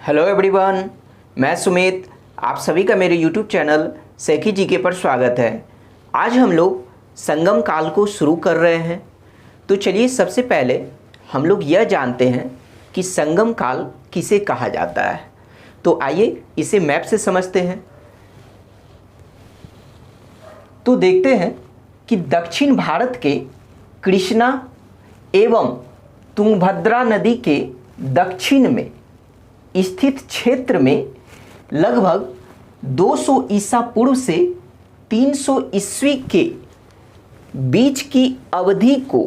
Hello everyone, मैं सुमित। आप सभी का मेरे यूट्यूब चैनल सेखी जीके पर स्वागत है। आज हम लोग संगम काल को शुरू कर रहे हैं। तो चलिए सबसे पहले हम लोग यह जानते हैं कि संगम काल किसे कहा जाता है। तो आइए इसे मैप से समझते हैं। तो देखते हैं कि दक्षिण भारत के कृष्णा एवं तुंगभद्रा नदी के दक्षिण में स्थित क्षेत्र में लगभग 200 ईसा पूर्व से 300 ईस्वी के बीच की अवधि को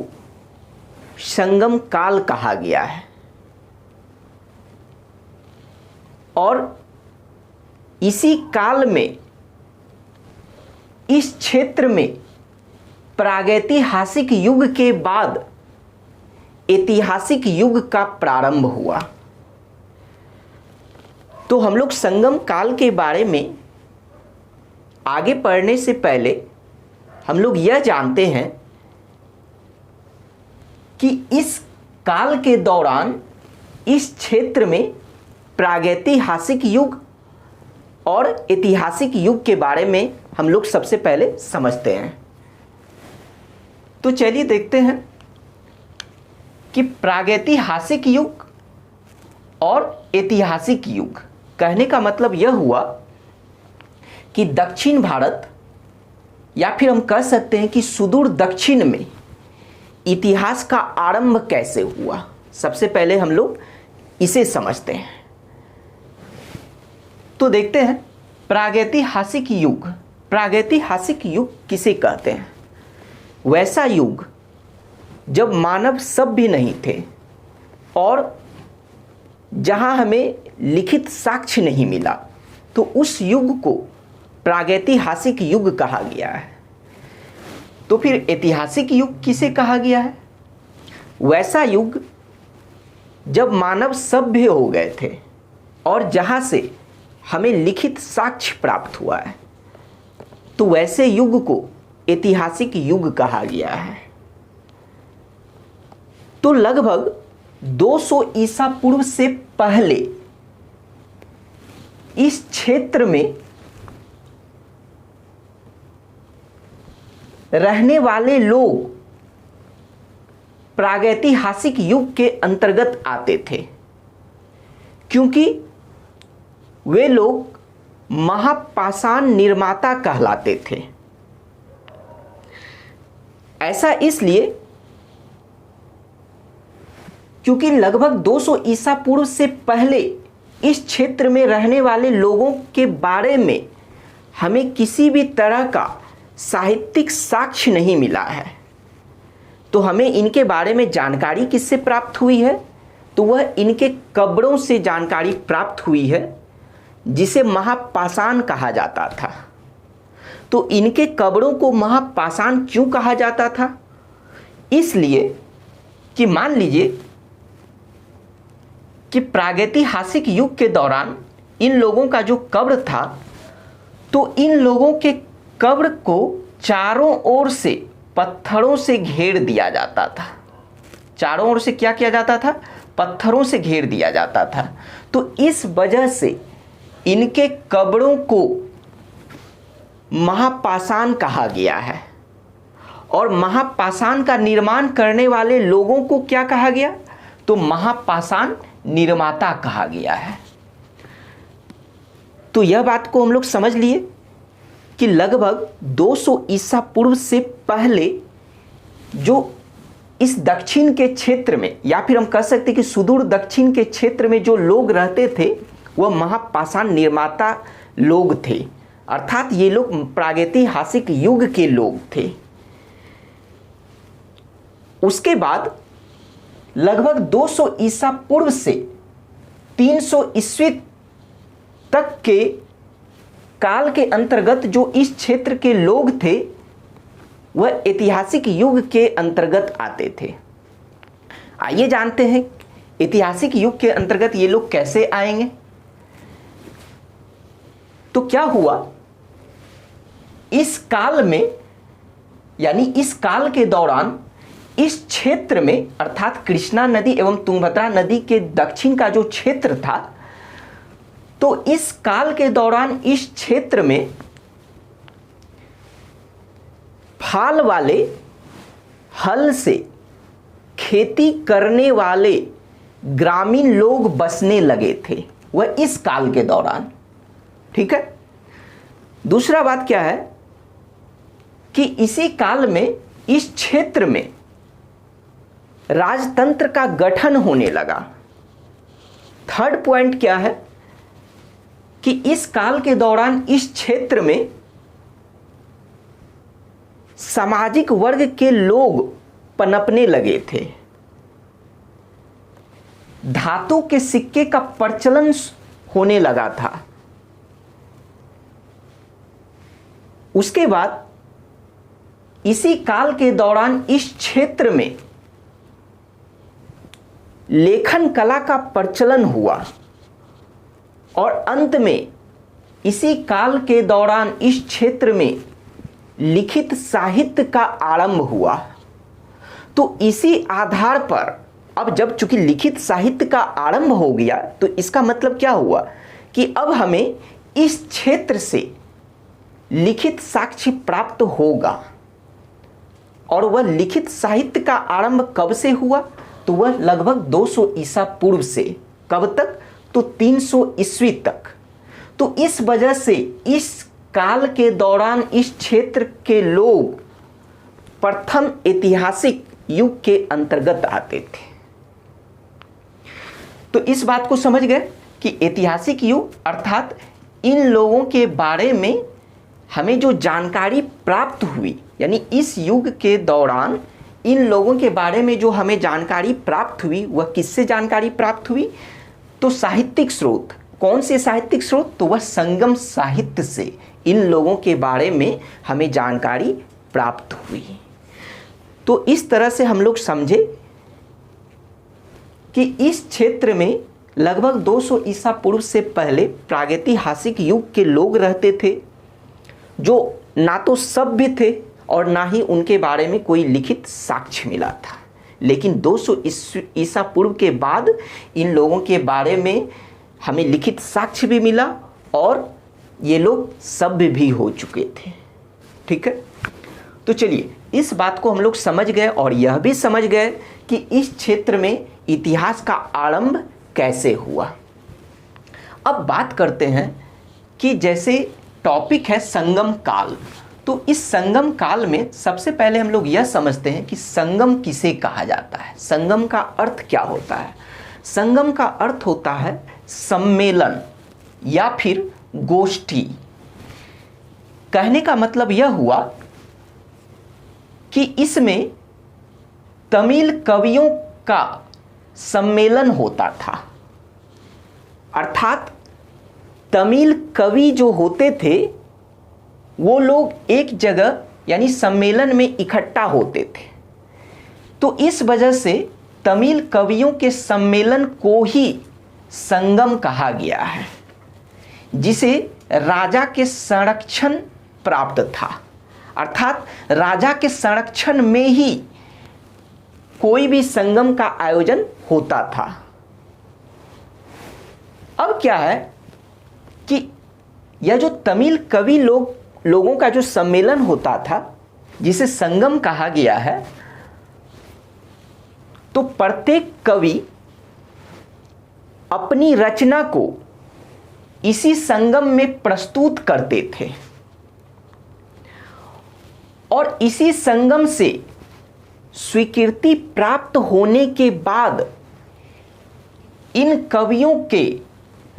संगम काल कहा गया है। और इसी काल में इस क्षेत्र में प्रागैतिहासिक युग के बाद ऐतिहासिक युग का प्रारंभ हुआ। तो हम लोग संगम काल के बारे में आगे पढ़ने से पहले हम लोग यह जानते हैं कि इस काल के दौरान इस क्षेत्र में प्रागैतिहासिक युग और ऐतिहासिक युग के बारे में हम लोग सबसे पहले समझते हैं। तो चलिए देखते हैं कि प्रागैतिहासिक युग और ऐतिहासिक युग कहने का मतलब यह हुआ कि दक्षिण भारत या फिर हम कह सकते हैं कि सुदूर दक्षिण में इतिहास का आरंभ कैसे हुआ। सबसे पहले हम लोग इसे समझते हैं। तो देखते हैं प्रागैतिहासिक युग। प्रागैतिहासिक युग किसे कहते हैं? वैसा युग जब मानव सभ्य नहीं थे और जहां हमें लिखित साक्ष्य नहीं मिला, तो उस युग को प्रागैतिहासिक युग कहा गया है। तो फिर ऐतिहासिक युग किसे कहा गया है? वैसा युग जब मानव सभ्य हो गए थे और जहां से हमें लिखित साक्ष्य प्राप्त हुआ है, तो वैसे युग को ऐतिहासिक युग कहा गया है। तो लगभग 200 ईसा पूर्व से पहले इस क्षेत्र में रहने वाले लोग प्रागैतिहासिक युग के अंतर्गत आते थे, क्योंकि वे लोग महापाषाण निर्माता कहलाते थे। ऐसा इसलिए क्योंकि लगभग 200 ईसा पूर्व से पहले इस क्षेत्र में रहने वाले लोगों के बारे में हमें किसी भी तरह का साहित्यिक साक्ष्य नहीं मिला है। तो हमें इनके बारे में जानकारी किससे प्राप्त हुई है? तो वह इनके कब्रों से जानकारी प्राप्त हुई है, जिसे महापाषाण कहा जाता था। तो इनके कब्रों को महापाषाण क्यों कहा जाता था? इसलिए कि मान लीजिए कि प्रागैतिहासिक युग के दौरान इन लोगों का जो कब्र था, तो इन लोगों के कब्र को चारों ओर से पत्थरों से घेर दिया जाता था। चारों ओर से क्या किया जाता था? पत्थरों से घेर दिया जाता था। तो इस वजह से इनके कब्रों को महापाषाण कहा गया है। और महापाषाण का निर्माण करने वाले लोगों को क्या कहा गया? तो महापाषाण निर्माता कहा गया है। तो यह बात को हम लोग समझ लिए कि लगभग 200 ईसा पूर्व से पहले जो इस दक्षिण के क्षेत्र में, या फिर हम कह सकते हैं कि सुदूर दक्षिण के क्षेत्र में जो लोग रहते थे, वह महापाषाण निर्माता लोग थे। अर्थात ये लोग प्रागैतिहासिक युग के लोग थे। उसके बाद लगभग 200 ईसा पूर्व से 300 ईस्वी तक के काल के अंतर्गत जो इस क्षेत्र के लोग थे, वह ऐतिहासिक युग के अंतर्गत आते थे। आइए जानते हैं ऐतिहासिक युग के अंतर्गत ये लोग कैसे आएंगे। तो क्या हुआ, इस काल में यानी इस काल के दौरान इस क्षेत्र में अर्थात कृष्णा नदी एवं तुंगभद्रा नदी के दक्षिण का जो क्षेत्र था, तो इस काल के दौरान इस क्षेत्र में फाल वाले हल से खेती करने वाले ग्रामीण लोग बसने लगे थे, वह इस काल के दौरान। ठीक है। दूसरा बात क्या है कि इसी काल में इस क्षेत्र में राजतंत्र का गठन होने लगा। थर्ड पॉइंट क्या है कि इस काल के दौरान इस क्षेत्र में सामाजिक वर्ग के लोग पनपने लगे थे। धातु के सिक्के का प्रचलन होने लगा था। उसके बाद इसी काल के दौरान इस क्षेत्र में लेखन कला का प्रचलन हुआ और अंत में इसी काल के दौरान इस क्षेत्र में लिखित साहित्य का आरंभ हुआ। तो इसी आधार पर अब जब चूंकि लिखित साहित्य का आरंभ हो गया तो इसका मतलब क्या हुआ कि अब हमें इस क्षेत्र से लिखित साक्ष्य प्राप्त होगा। और वह लिखित साहित्य का आरंभ कब से हुआ? तो वह लगभग 200 ईसा पूर्व से। कब तक? तो 300 ईस्वी तक। तो इस वजह से इस काल के दौरान इस क्षेत्र के लोग प्रथम ऐतिहासिक युग के अंतर्गत आते थे। तो इस बात को समझ गए कि ऐतिहासिक युग अर्थात इन लोगों के बारे में हमें जो जानकारी प्राप्त हुई, यानी इस युग के दौरान इन लोगों के बारे में जो हमें जानकारी प्राप्त हुई वह किससे जानकारी प्राप्त हुई? तो साहित्यिक स्रोत। कौन से साहित्यिक स्रोत? तो वह संगम साहित्य से इन लोगों के बारे में हमें जानकारी प्राप्त हुई। तो इस तरह से हम लोग समझे कि इस क्षेत्र में लगभग 200 ईसा पूर्व से पहले प्रागैतिहासिक युग के लोग रहते थे, जो ना तो सभ्य थे और ना ही उनके बारे में कोई लिखित साक्ष्य मिला था। लेकिन 200 ईसा पूर्व के बाद इन लोगों के बारे में हमें लिखित साक्ष्य भी मिला और ये लोग सभ्य भी हो चुके थे। ठीक है। तो चलिए इस बात को हम लोग समझ गए और यह भी समझ गए कि इस क्षेत्र में इतिहास का आरंभ कैसे हुआ। अब बात करते हैं कि जैसे टॉपिक है संगम काल, तो इस संगम काल में सबसे पहले हम लोग यह समझते हैं कि संगम किसे कहा जाता है। संगम का अर्थ क्या होता है? संगम का अर्थ होता है सम्मेलन या फिर गोष्ठी। कहने का मतलब यह हुआ कि इसमें तमिल कवियों का सम्मेलन होता था। अर्थात तमिल कवि जो होते थे वो लोग एक जगह यानी सम्मेलन में इकट्ठा होते थे। तो इस वजह से तमिल कवियों के सम्मेलन को ही संगम कहा गया है, जिसे राजा के संरक्षण प्राप्त था। अर्थात राजा के संरक्षण में ही कोई भी संगम का आयोजन होता था। अब क्या है कि यह जो तमिल कवि लोगों का जो सम्मेलन होता था जिसे संगम कहा गया है, तो प्रत्येक कवि अपनी रचना को इसी संगम में प्रस्तुत करते थे और इसी संगम से स्वीकृति प्राप्त होने के बाद इन कवियों के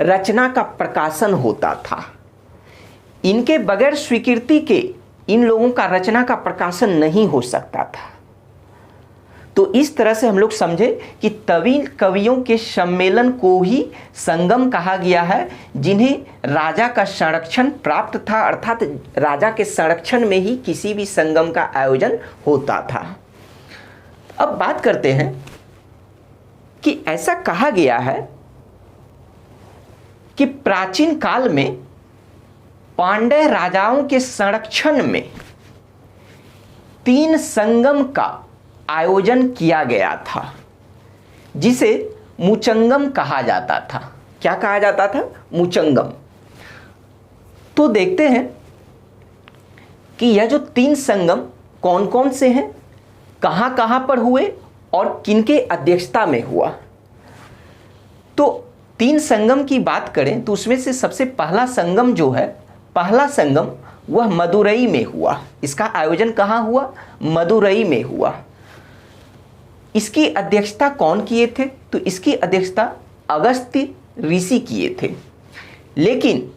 रचना का प्रकाशन होता था। इनके बगैर स्वीकृति के इन लोगों का रचना का प्रकाशन नहीं हो सकता था। तो इस तरह से हम लोग समझे कि तमिल कवियों के सम्मेलन को ही संगम कहा गया है, जिन्हें राजा का संरक्षण प्राप्त था। अर्थात राजा के संरक्षण में ही किसी भी संगम का आयोजन होता था। अब बात करते हैं कि ऐसा कहा गया है कि प्राचीन काल में पांड्य राजाओं के संरक्षण में 3 संगम का आयोजन किया गया था, जिसे मुचंगम कहा जाता था। क्या कहा जाता था? मुचंगम। तो देखते हैं कि यह जो 3 संगम कौन कौन से हैं, कहाँ कहाँ पर हुए और किनके अध्यक्षता में हुआ। तो 3 संगम की बात करें तो उसमें से सबसे पहला संगम जो है, पहला संगम वह मदुरई में हुआ। इसका आयोजन कहाँ हुआ? मदुरई में हुआ। इसकी अध्यक्षता कौन किए थे? तो इसकी अध्यक्षता अगस्त्य ऋषि किए थे। लेकिन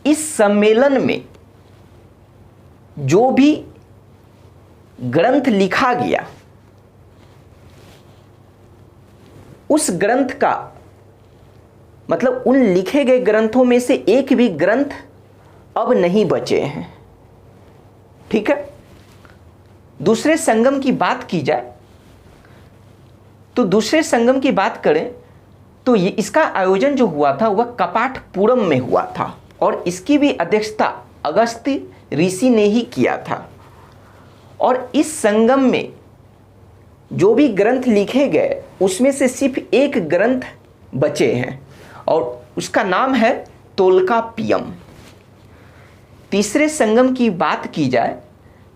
इस सम्मेलन में जो भी ग्रंथ लिखा गया, उस ग्रंथ का मतलब उन लिखे गए ग्रंथों में से एक भी ग्रंथ अब नहीं बचे हैं। ठीक है। दूसरे संगम की बात की जाए तो दूसरे संगम की बात करें तो ये इसका आयोजन जो हुआ था वह कपाटपुरम में हुआ था और इसकी भी अध्यक्षता अगस्त्य ऋषि ने ही किया था। और इस संगम में जो भी ग्रंथ लिखे गए उसमें से सिर्फ एक ग्रंथ बचे हैं और उसका नाम है तोल्काप्पियम। तीसरे संगम की बात की जाए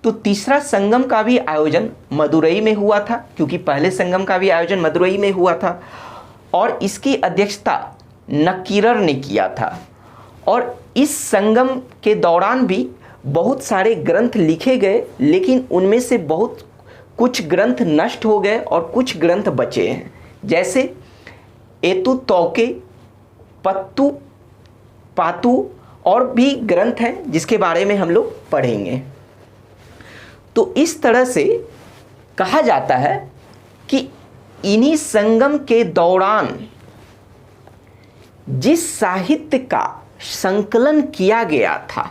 तो तीसरा संगम का भी आयोजन मदुरई में हुआ था, क्योंकि पहले संगम का भी आयोजन मदुरई में हुआ था और इसकी अध्यक्षता नक्कीरर ने किया था। और इस संगम के दौरान भी बहुत सारे ग्रंथ लिखे गए, लेकिन उनमें से बहुत कुछ ग्रंथ नष्ट हो गए और कुछ ग्रंथ बचे हैं, जैसे एतु तौके, पत्तु, पातु और भी ग्रंथ हैं जिसके बारे में हम लोग पढ़ेंगे। तो इस तरह से कहा जाता है कि इन्हीं संगम के दौरान जिस साहित्य का संकलन किया गया था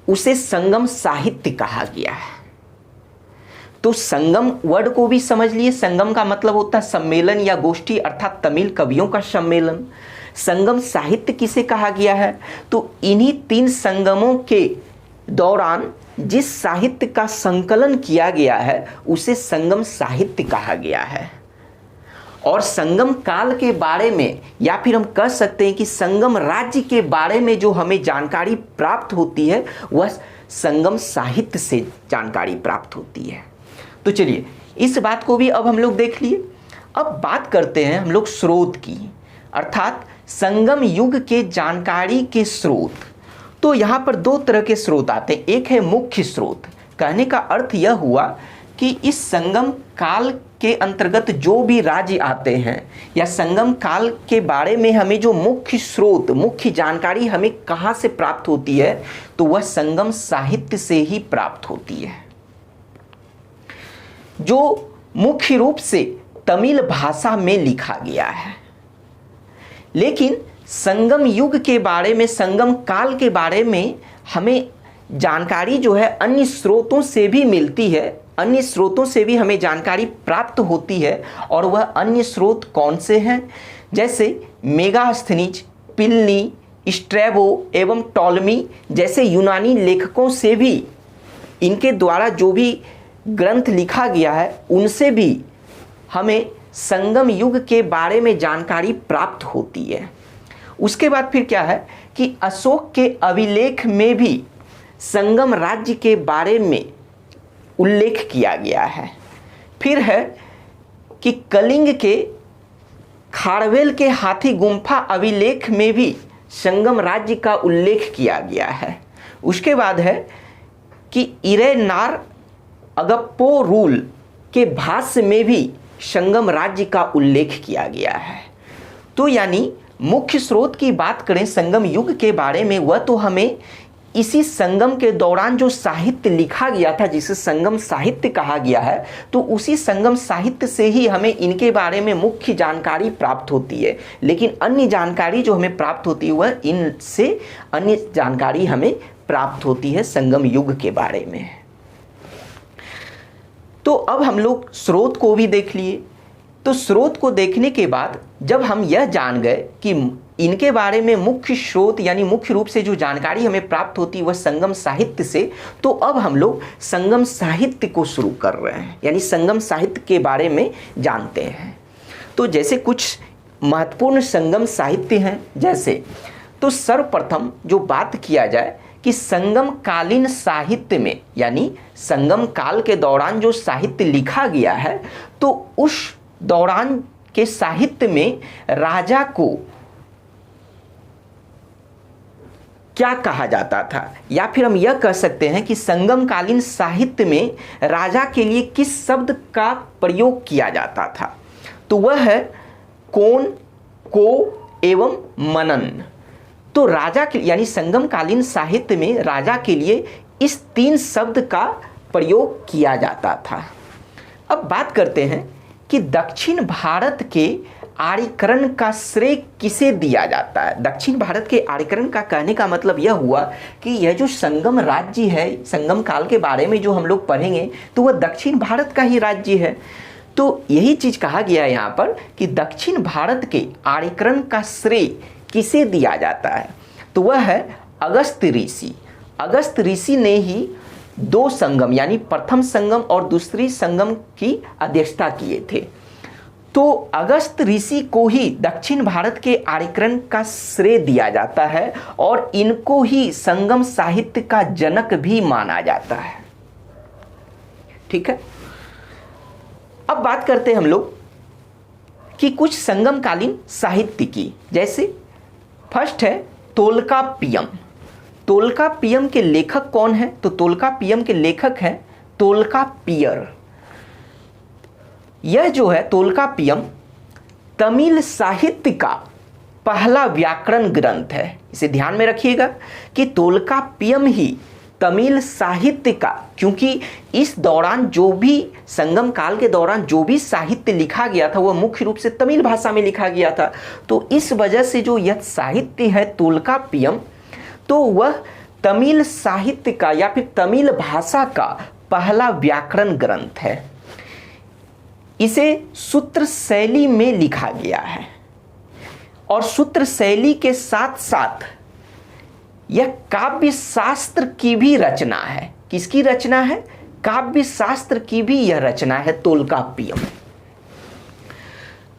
उसे संगम साहित्य कहा गया है। तो संगम वर्ड को भी समझ लिए। संगम का मतलब होता है सम्मेलन या गोष्ठी, अर्थात तमिल कवियों का सम्मेलन। संगम साहित्य किसे कहा गया है? तो इन्हीं 3 संगमों के दौरान जिस साहित्य का संकलन किया गया है उसे संगम साहित्य कहा गया है। और संगम काल के बारे में, या फिर हम कह सकते हैं कि संगम राज्य के बारे में जो हमें जानकारी प्राप्त होती है वह संगम साहित्य से जानकारी प्राप्त होती है। तो चलिए इस बात को भी अब हम लोग देख लिए। अब बात करते हैं हम लोग स्रोत की, अर्थात संगम युग के जानकारी के स्रोत। तो यहाँ पर 2 तरह के स्रोत आते हैं। एक है मुख्य स्रोत। कहने का अर्थ यह हुआ कि इस संगम काल के अंतर्गत जो भी राज्य आते हैं या संगम काल के बारे में हमें जो मुख्य स्रोत, मुख्य जानकारी हमें कहाँ से प्राप्त होती है, तो वह संगम साहित्य से ही प्राप्त होती है, जो मुख्य रूप से तमिल भाषा में लिखा गया है। लेकिन संगम युग के बारे में, संगम काल के बारे में हमें जानकारी जो है अन्य स्रोतों से भी मिलती है, अन्य स्रोतों से भी हमें जानकारी प्राप्त होती है। और वह अन्य स्रोत कौन से हैं? जैसे मेगास्थनीज, पिलनी, स्ट्रैबो एवं टॉलमी जैसे यूनानी लेखकों से भी, इनके द्वारा जो भी ग्रंथ लिखा गया है उनसे भी हमें संगम युग के बारे में जानकारी प्राप्त होती है। उसके बाद फिर क्या है कि अशोक के अभिलेख में भी संगम राज्य के बारे में उल्लेख किया गया है। फिर है कि कलिंग के खारवेल के हाथी गुम्फा अभिलेख में भी संगम राज्य का उल्लेख किया गया है। उसके बाद है कि इरेनार अगप्पो रूल के भाष्य में भी संगम राज्य का उल्लेख किया गया है। तो यानी मुख्य स्रोत की बात करें संगम युग के बारे में, वह तो हमें इसी संगम के दौरान जो साहित्य लिखा गया था जिसे संगम साहित्य कहा गया है, तो उसी संगम साहित्य से ही हमें इनके बारे में मुख्य जानकारी प्राप्त होती है। लेकिन अन्य जानकारी जो हमें प्राप्त होती है वह इनसे अन्य जानकारी हमें प्राप्त होती है संगम युग के बारे में। तो अब हम लोग स्रोत को भी देख लिए। तो स्रोत को देखने के बाद जब हम यह जान गए कि इनके बारे में मुख्य स्रोत यानी मुख्य रूप से जो जानकारी हमें प्राप्त होती है वह संगम साहित्य से, तो अब हम लोग संगम साहित्य को शुरू कर रहे हैं, यानी संगम साहित्य के बारे में जानते हैं। तो जैसे कुछ महत्वपूर्ण संगम साहित्य हैं जैसे, तो सर्वप्रथम जो बात किया जाए कि संगम कालीन साहित्य में, यानी संगम काल के दौरान जो साहित्य लिखा गया है, तो उस दौरान के साहित्य में राजा को क्या कहा जाता था, या फिर हम यह कह सकते हैं कि संगम कालीन साहित्य में राजा के लिए किस शब्द का प्रयोग किया जाता था, तो वह है कौन, को एवं मनन। तो राजा के, यानी संगम कालीन साहित्य में राजा के लिए इस 3 शब्द का प्रयोग किया जाता था। अब बात करते हैं कि दक्षिण भारत के आर्यीकरण का श्रेय किसे दिया जाता है। दक्षिण भारत के आर्यीकरण का कहने का मतलब यह हुआ कि यह जो संगम राज्य है, संगम काल के बारे में जो हम लोग पढ़ेंगे, तो वह दक्षिण भारत का ही राज्य है। तो यही चीज कहा गया है यहाँ पर कि दक्षिण भारत के आर्यीकरण का श्रेय किसे दिया जाता है, तो वह है अगस्त ऋषि। अगस्त ऋषि ने ही 2 संगम, यानी प्रथम संगम और दूसरी संगम की अध्यक्षता किए थे। तो अगस्त ऋषि को ही दक्षिण भारत के आर्यीकरण का श्रेय दिया जाता है और इनको ही संगम साहित्य का जनक भी माना जाता है। ठीक है, अब बात करते हैं हम लोग कि कुछ संगमकालीन साहित्य की, जैसे फर्स्ट है तोल्काप्पियम। तोल्काप्पियम के लेखक कौन है, तो तोल्काप्पियम के लेखक हैं तोल्काप्पियर। यह जो है तोल्काप्पियम तमिल साहित्य का पहला व्याकरण ग्रंथ है। इसे ध्यान में रखिएगा कि तोल्काप्पियम ही तमिल साहित्य का, क्योंकि इस दौरान जो भी संगम काल के दौरान जो भी साहित्य लिखा गया था वह मुख्य रूप से तमिल भाषा में लिखा गया था। तो इस वजह से जो यह साहित्य है तोल्काप्पियम, तो वह तमिल साहित्य का या फिर तमिल भाषा का पहला व्याकरण ग्रंथ है। इसे सूत्र शैली में लिखा गया है और सूत्र शैली के साथ साथ यह काव्य शास्त्र की भी रचना है। किसकी रचना है? काव्य शास्त्र की भी यह रचना है तोल्काप्पियम।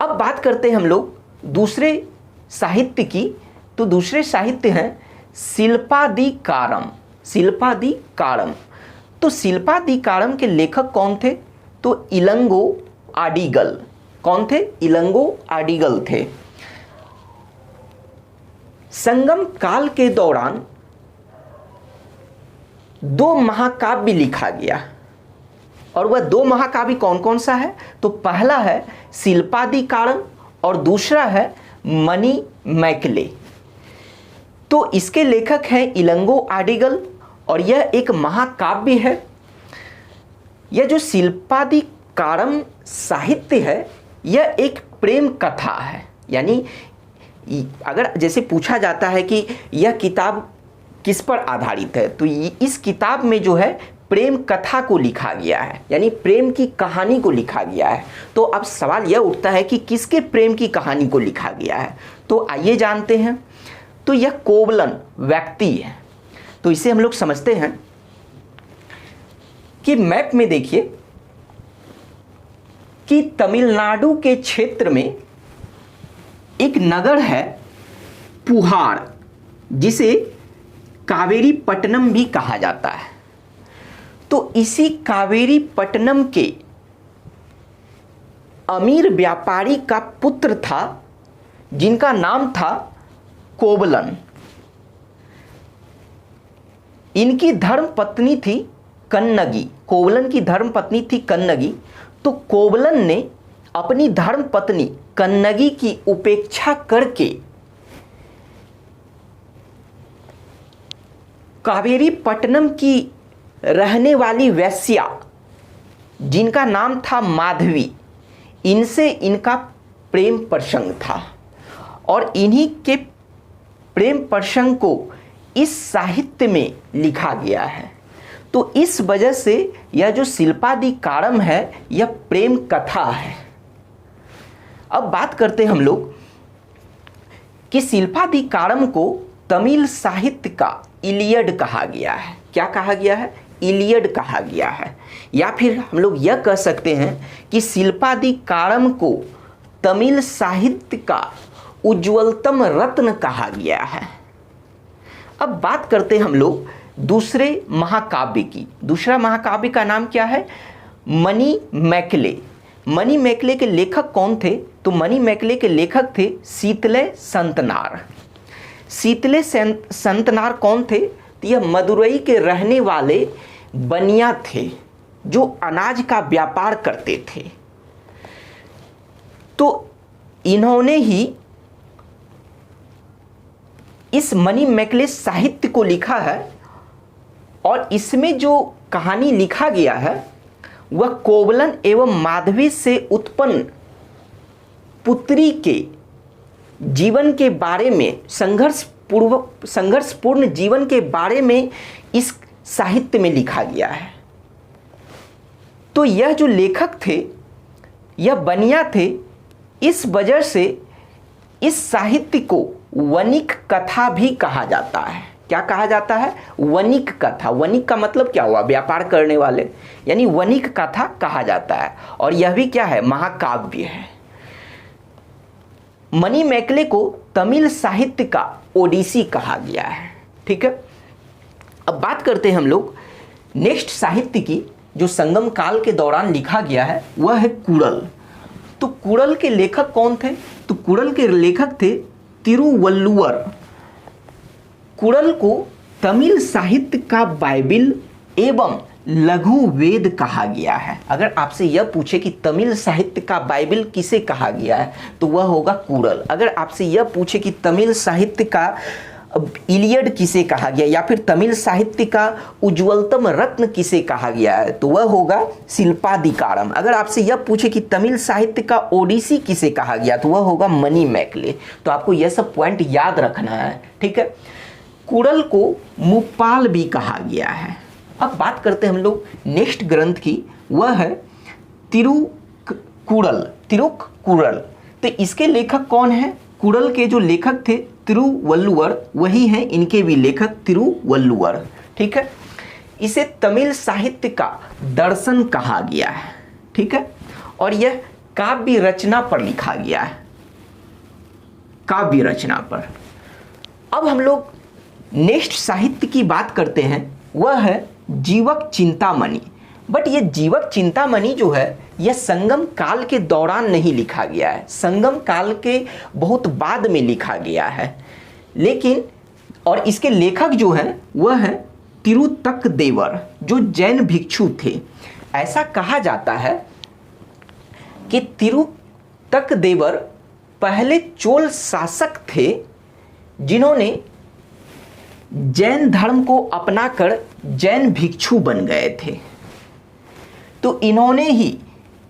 अब बात करते हैं हम लोग दूसरे साहित्य की, तो दूसरे साहित्य हैं शिल्पादिकारम। शिल्पादिकारम, तो शिल्पादिकारम के लेखक कौन थे? तो इलंगो आडिगल। कौन थे? इलंगो आडिगल थे। संगम काल के दौरान 2 महाकाव्य लिखा गया और वह 2 महाकाव्य कौन कौन सा है? तो पहला है शिल्पादिकारम और दूसरा है मणिमैकले। तो इसके लेखक हैं इलंगो आडिगल और यह एक महाकाव्य है। यह जो शिल्पादिकारम साहित्य है यह एक प्रेम कथा है। यानी अगर जैसे पूछा जाता है कि यह किताब किस पर आधारित है, तो इस किताब में जो है प्रेम कथा को लिखा गया है, यानी प्रेम की कहानी को लिखा गया है। तो अब सवाल यह उठता है कि किसके प्रेम की कहानी को लिखा गया है, तो आइए जानते हैं। तो यह कोवलन व्यक्ति है। तो इसे हम लोग समझते हैं कि मैप में देखिए कि तमिलनाडु के क्षेत्र में एक नगर है पुहाड़, जिसे कावेरी पट्टनम भी कहा जाता है। तो इसी कावेरी पट्टनम के अमीर व्यापारी का पुत्र था जिनका नाम था कोवलन। इनकी धर्म पत्नी थी कन्नगी। कोवलन की धर्म पत्नी थी कन्नगी। तो कोवलन ने अपनी धर्म पत्नी कन्नगी की उपेक्षा करके कावेरी पट्टनम की रहने वाली वैश्या जिनका नाम था माधवी, इनसे इनका प्रेम प्रसंग था और इन्हीं के प्रेम प्रसंग को इस साहित्य में लिखा गया है। तो इस वजह से यह जो शिल्पादिकारम है यह प्रेम कथा है। अब बात करते हैं हम लोग कि शिल्पादिकारम को तमिल साहित्य का इलियड कहा गया है। क्या कहा गया है? इलियड कहा गया है। या फिर हम लोग यह कह सकते हैं कि शिल्पादिकारम को तमिल साहित्य का उज्ज्वलतम रत्न कहा गया है। अब बात करते हैं हम लोग दूसरे महाकाव्य की। दूसरा महाकाव्य का नाम क्या है? मणि मैकले। मणि मैकले के लेखक कौन थे? तो मणि मैकले के लेखक थे शीतले संतनार। शीतले संतनार कौन थे? तो यह मदुरई के रहने वाले बनिया थे जो अनाज का व्यापार करते थे। तो इन्होंने ही इस मणि मैकले साहित्य को लिखा है और इसमें जो कहानी लिखा गया है वह कोवलन एवं माधवी से उत्पन्न पुत्री के जीवन के बारे में, संघर्षपूर्ण जीवन के बारे में इस साहित्य में लिखा गया है। तो यह जो लेखक थे यह बनिया थे। इस वजह से इस साहित्य को वणिक कथा भी कहा जाता है। क्या कहा जाता है? वणिक कथा। वणिक का मतलब क्या हुआ? व्यापार करने वाले, यानी वणिक कथा कहा जाता है। और यह भी क्या है? महाकाव्य है। मणि मैकले को तमिल साहित्य का ओडिसी कहा गया है। ठीक है, अब बात करते हैं हम लोग नेक्स्ट साहित्य की जो संगम काल के दौरान लिखा गया है, वह है कुड़ल। तो कुड़ल के लेखक कौन थे? तो कुड़ल के लेखक थे तिरुवल्लुवर। कुड़ल को तमिल साहित्य का बाइबिल एवं लघु वेद कहा गया है। अगर आपसे यह पूछे कि तमिल साहित्य का बाइबिल किसे कहा गया है तो वह होगा कुड़ल। अगर आपसे यह पूछे कि तमिल साहित्य का इलियड किसे कहा गया या फिर तमिल साहित्य का उज्ज्वलतम रत्न किसे कहा गया है तो वह होगा शिल्पादिकारम। अगर आपसे यह पूछे कि तमिल साहित्य का ओडिसी किसे कहा गया तो वह होगा मणि मैकले। तो आपको यह सब पॉइंट याद रखना है। ठीक है, कुड़ल को मुप्पाल भी कहा गया है। अब बात करते हैं हम लोग नेक्स्ट ग्रंथ की, वह है तिरुकुड़ल। तो इसके लेखक कौन है? कुड़ल के जो लेखक थे तिरुवल्लुवर, वही हैं इनके भी लेखक तिरुवल्लुवर। ठीक है, इसे तमिल साहित्य का दर्शन कहा गया है। ठीक है, और यह काव्य रचना पर लिखा गया है, काव्य रचना पर। अब हम लोग नेक्स्ट साहित्य की बात करते हैं, वह है जीवक चिंतामणि। बट ये जीवक चिंतामणि जो है यह संगम काल के दौरान नहीं लिखा गया है, संगम काल के बहुत बाद में लिखा गया है। लेकिन और इसके लेखक जो हैं वह है तिरुतक देवर, जो जैन भिक्षु थे। ऐसा कहा जाता है कि तिरुतक देवर पहले चोल शासक थे जिन्होंने जैन धर्म को अपनाकर जैन भिक्षु बन गए थे। तो इन्होंने ही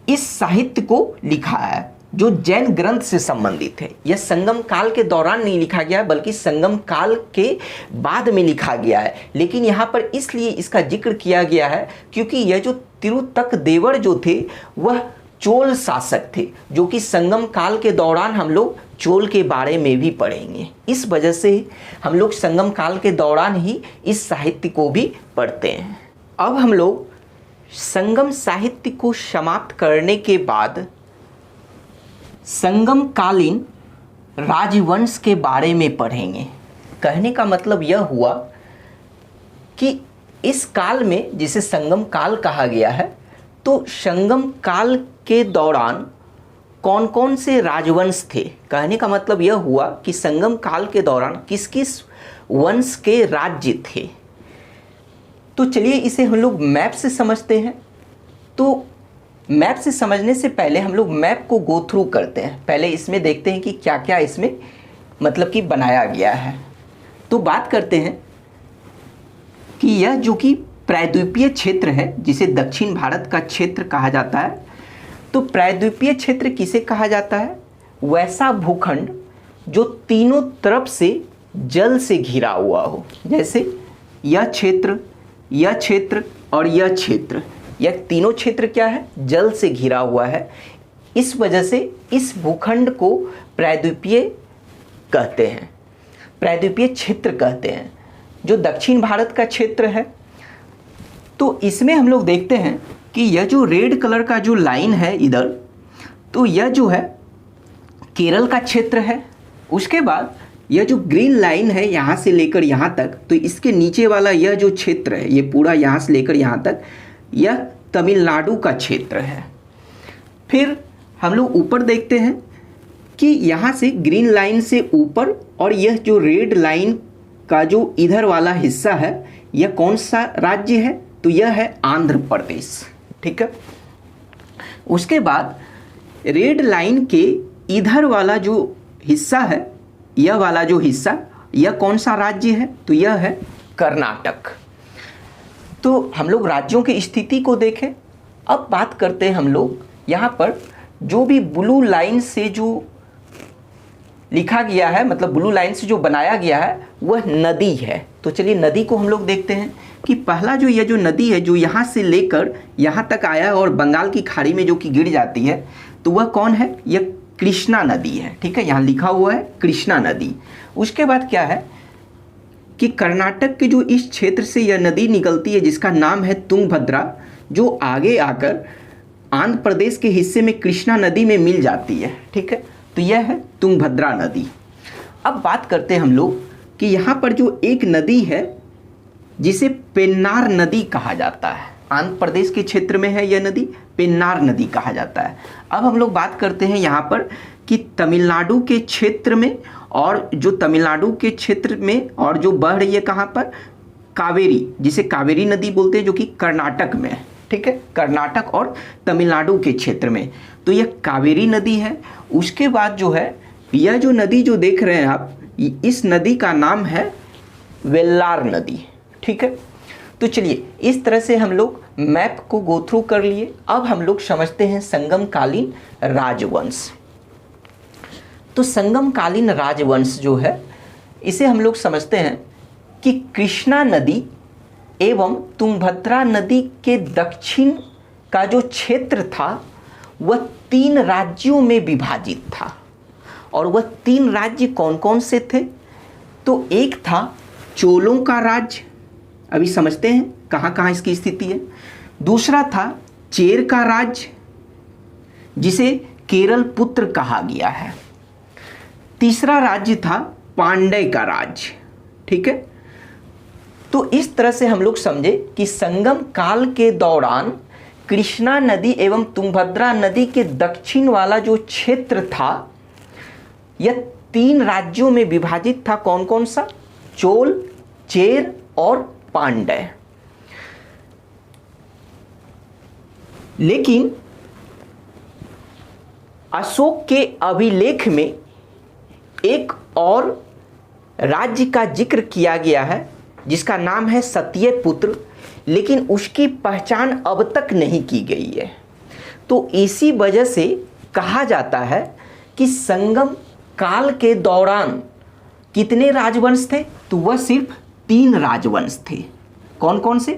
इस साहित्य को लिखा है जो जैन ग्रंथ से संबंधित है। यह संगम काल के दौरान नहीं लिखा गया है बल्कि संगम काल के बाद में लिखा गया है। लेकिन यहाँ पर इसलिए इसका जिक्र किया गया है क्योंकि यह जो तिरुतक देवर जो थे वह चोल शासक थे, जो कि संगम काल के दौरान हम लोग चोल के बारे में भी पढ़ेंगे। इस वजह से हम लोग संगम काल के दौरान ही इस साहित्य को भी पढ़ते हैं। अब हम लोग संगम साहित्य को समाप्त करने के बाद संगम कालीन राजवंश के बारे में पढ़ेंगे। कहने का मतलब यह हुआ कि इस काल में जिसे संगम काल कहा गया है, तो संगम काल के दौरान कौन कौन से राजवंश थे। कहने का मतलब यह हुआ कि संगम काल के दौरान किस किस वंश के राज्य थे। तो चलिए इसे हम लोग मैप से समझते हैं। तो मैप से समझने से पहले हम लोग मैप को गो थ्रू करते हैं। पहले इसमें देखते हैं कि क्या क्या इसमें मतलब कि बनाया गया है। तो बात करते हैं कि यह जो कि प्रायद्वीपीय क्षेत्र है जिसे दक्षिण भारत का क्षेत्र कहा जाता है। तो प्रायद्वीपीय क्षेत्र किसे कहा जाता है? वैसा भूखंड जो तीनों तरफ से जल से घिरा हुआ हो, जैसे यह क्षेत्र, यह क्षेत्र और यह क्षेत्र। यह तीनों क्षेत्र क्या है? जल से घिरा हुआ है। इस वजह से इस भूखंड को प्रायद्वीपीय कहते हैं, प्रायद्वीपीय क्षेत्र कहते हैं। जो दक्षिण भारत का क्षेत्र है तो इसमें हम लोग देखते हैं कि यह जो रेड कलर का जो लाइन है इधर, तो यह जो है केरल का क्षेत्र है। उसके बाद यह जो ग्रीन लाइन है यहाँ से लेकर यहाँ तक, तो इसके नीचे वाला यह जो क्षेत्र है, ये पूरा यहाँ से लेकर यहाँ तक, यह तमिलनाडु का क्षेत्र है। फिर हम लोग ऊपर देखते हैं कि यहाँ से ग्रीन लाइन से ऊपर और यह जो रेड लाइन का जो इधर वाला हिस्सा है, यह कौन सा राज्य है? तो यह है आंध्र प्रदेश। ठीक है। उसके बाद रेड लाइन के इधर वाला जो हिस्सा है, यह वाला जो हिस्सा, यह कौन सा राज्य है? तो यह है कर्नाटक। तो हम लोग राज्यों की स्थिति को देखें। अब बात करते हैं हम लोग यहाँ पर जो भी ब्लू लाइन से जो लिखा गया है, मतलब ब्लू लाइन से जो बनाया गया है, वह नदी है। तो चलिए नदी को हम लोग देखते हैं कि पहला जो यह जो नदी है जो यहाँ से लेकर यहाँ तक आया है और बंगाल की खाड़ी में जो कि गिर जाती है, तो वह कौन है? यह कृष्णा नदी है। ठीक है, यहाँ लिखा हुआ है कृष्णा नदी। उसके बाद क्या है कि कर्नाटक के जो इस क्षेत्र से यह नदी निकलती है जिसका नाम है तुंगभद्रा, जो आगे आकर आंध्र प्रदेश के हिस्से में कृष्णा नदी में मिल जाती है। ठीक है, तो यह है तुंगभद्रा नदी। अब बात करते हैं हम लोग कि यहाँ पर जो एक नदी है जिसे पेन्नार नदी कहा जाता है, आंध्र प्रदेश के क्षेत्र में है यह नदी, पेन्नार नदी कहा जाता है। अब हम लोग बात करते हैं यहाँ पर कि तमिलनाडु के क्षेत्र में, और जो तमिलनाडु के क्षेत्र में और जो बह रही है कहाँ पर? कावेरी, जिसे कावेरी नदी बोलते हैं, जो कि कर्नाटक में है। ठीक है, कर्नाटक और तमिलनाडु के क्षेत्र में, तो यह कावेरी नदी है। उसके बाद जो है यह जो नदी जो देख रहे हैं आप, इस नदी का नाम है वेल्लार नदी। ठीक है, तो चलिए इस तरह से हम लोग मैप को गो थ्रू कर लिए। अब हम लोग समझते हैं संगमकालीन राजवंश। तो संगमकालीन राजवंश जो है, इसे हम लोग समझते हैं कि कृष्णा नदी एवं तुंगभद्रा नदी के दक्षिण का जो क्षेत्र था वह 3 राज्यों में विभाजित था। और वह 3 राज्य कौन कौन से थे? तो एक था चोलों का राज्य, अभी समझते हैं कहाँ कहाँ इसकी स्थिति है। दूसरा था चेर का राज्य, जिसे केरल पुत्र कहा गया है। तीसरा राज्य था पांड्य का राज्य। ठीक है, तो इस तरह से हम लोग समझे कि संगम काल के दौरान कृष्णा नदी एवं तुंगभद्रा नदी के दक्षिण वाला जो क्षेत्र था यह 3 राज्यों में विभाजित था। कौन कौन सा? चोल, चेर और पांड्य। लेकिन अशोक के अभिलेख में एक और राज्य का जिक्र किया गया है जिसका नाम है सत्यपुत्र, लेकिन उसकी पहचान अब तक नहीं की गई है। तो इसी वजह से कहा जाता है कि संगम काल के दौरान कितने राजवंश थे? तो वह सिर्फ 3 राजवंश थे। कौन कौन से?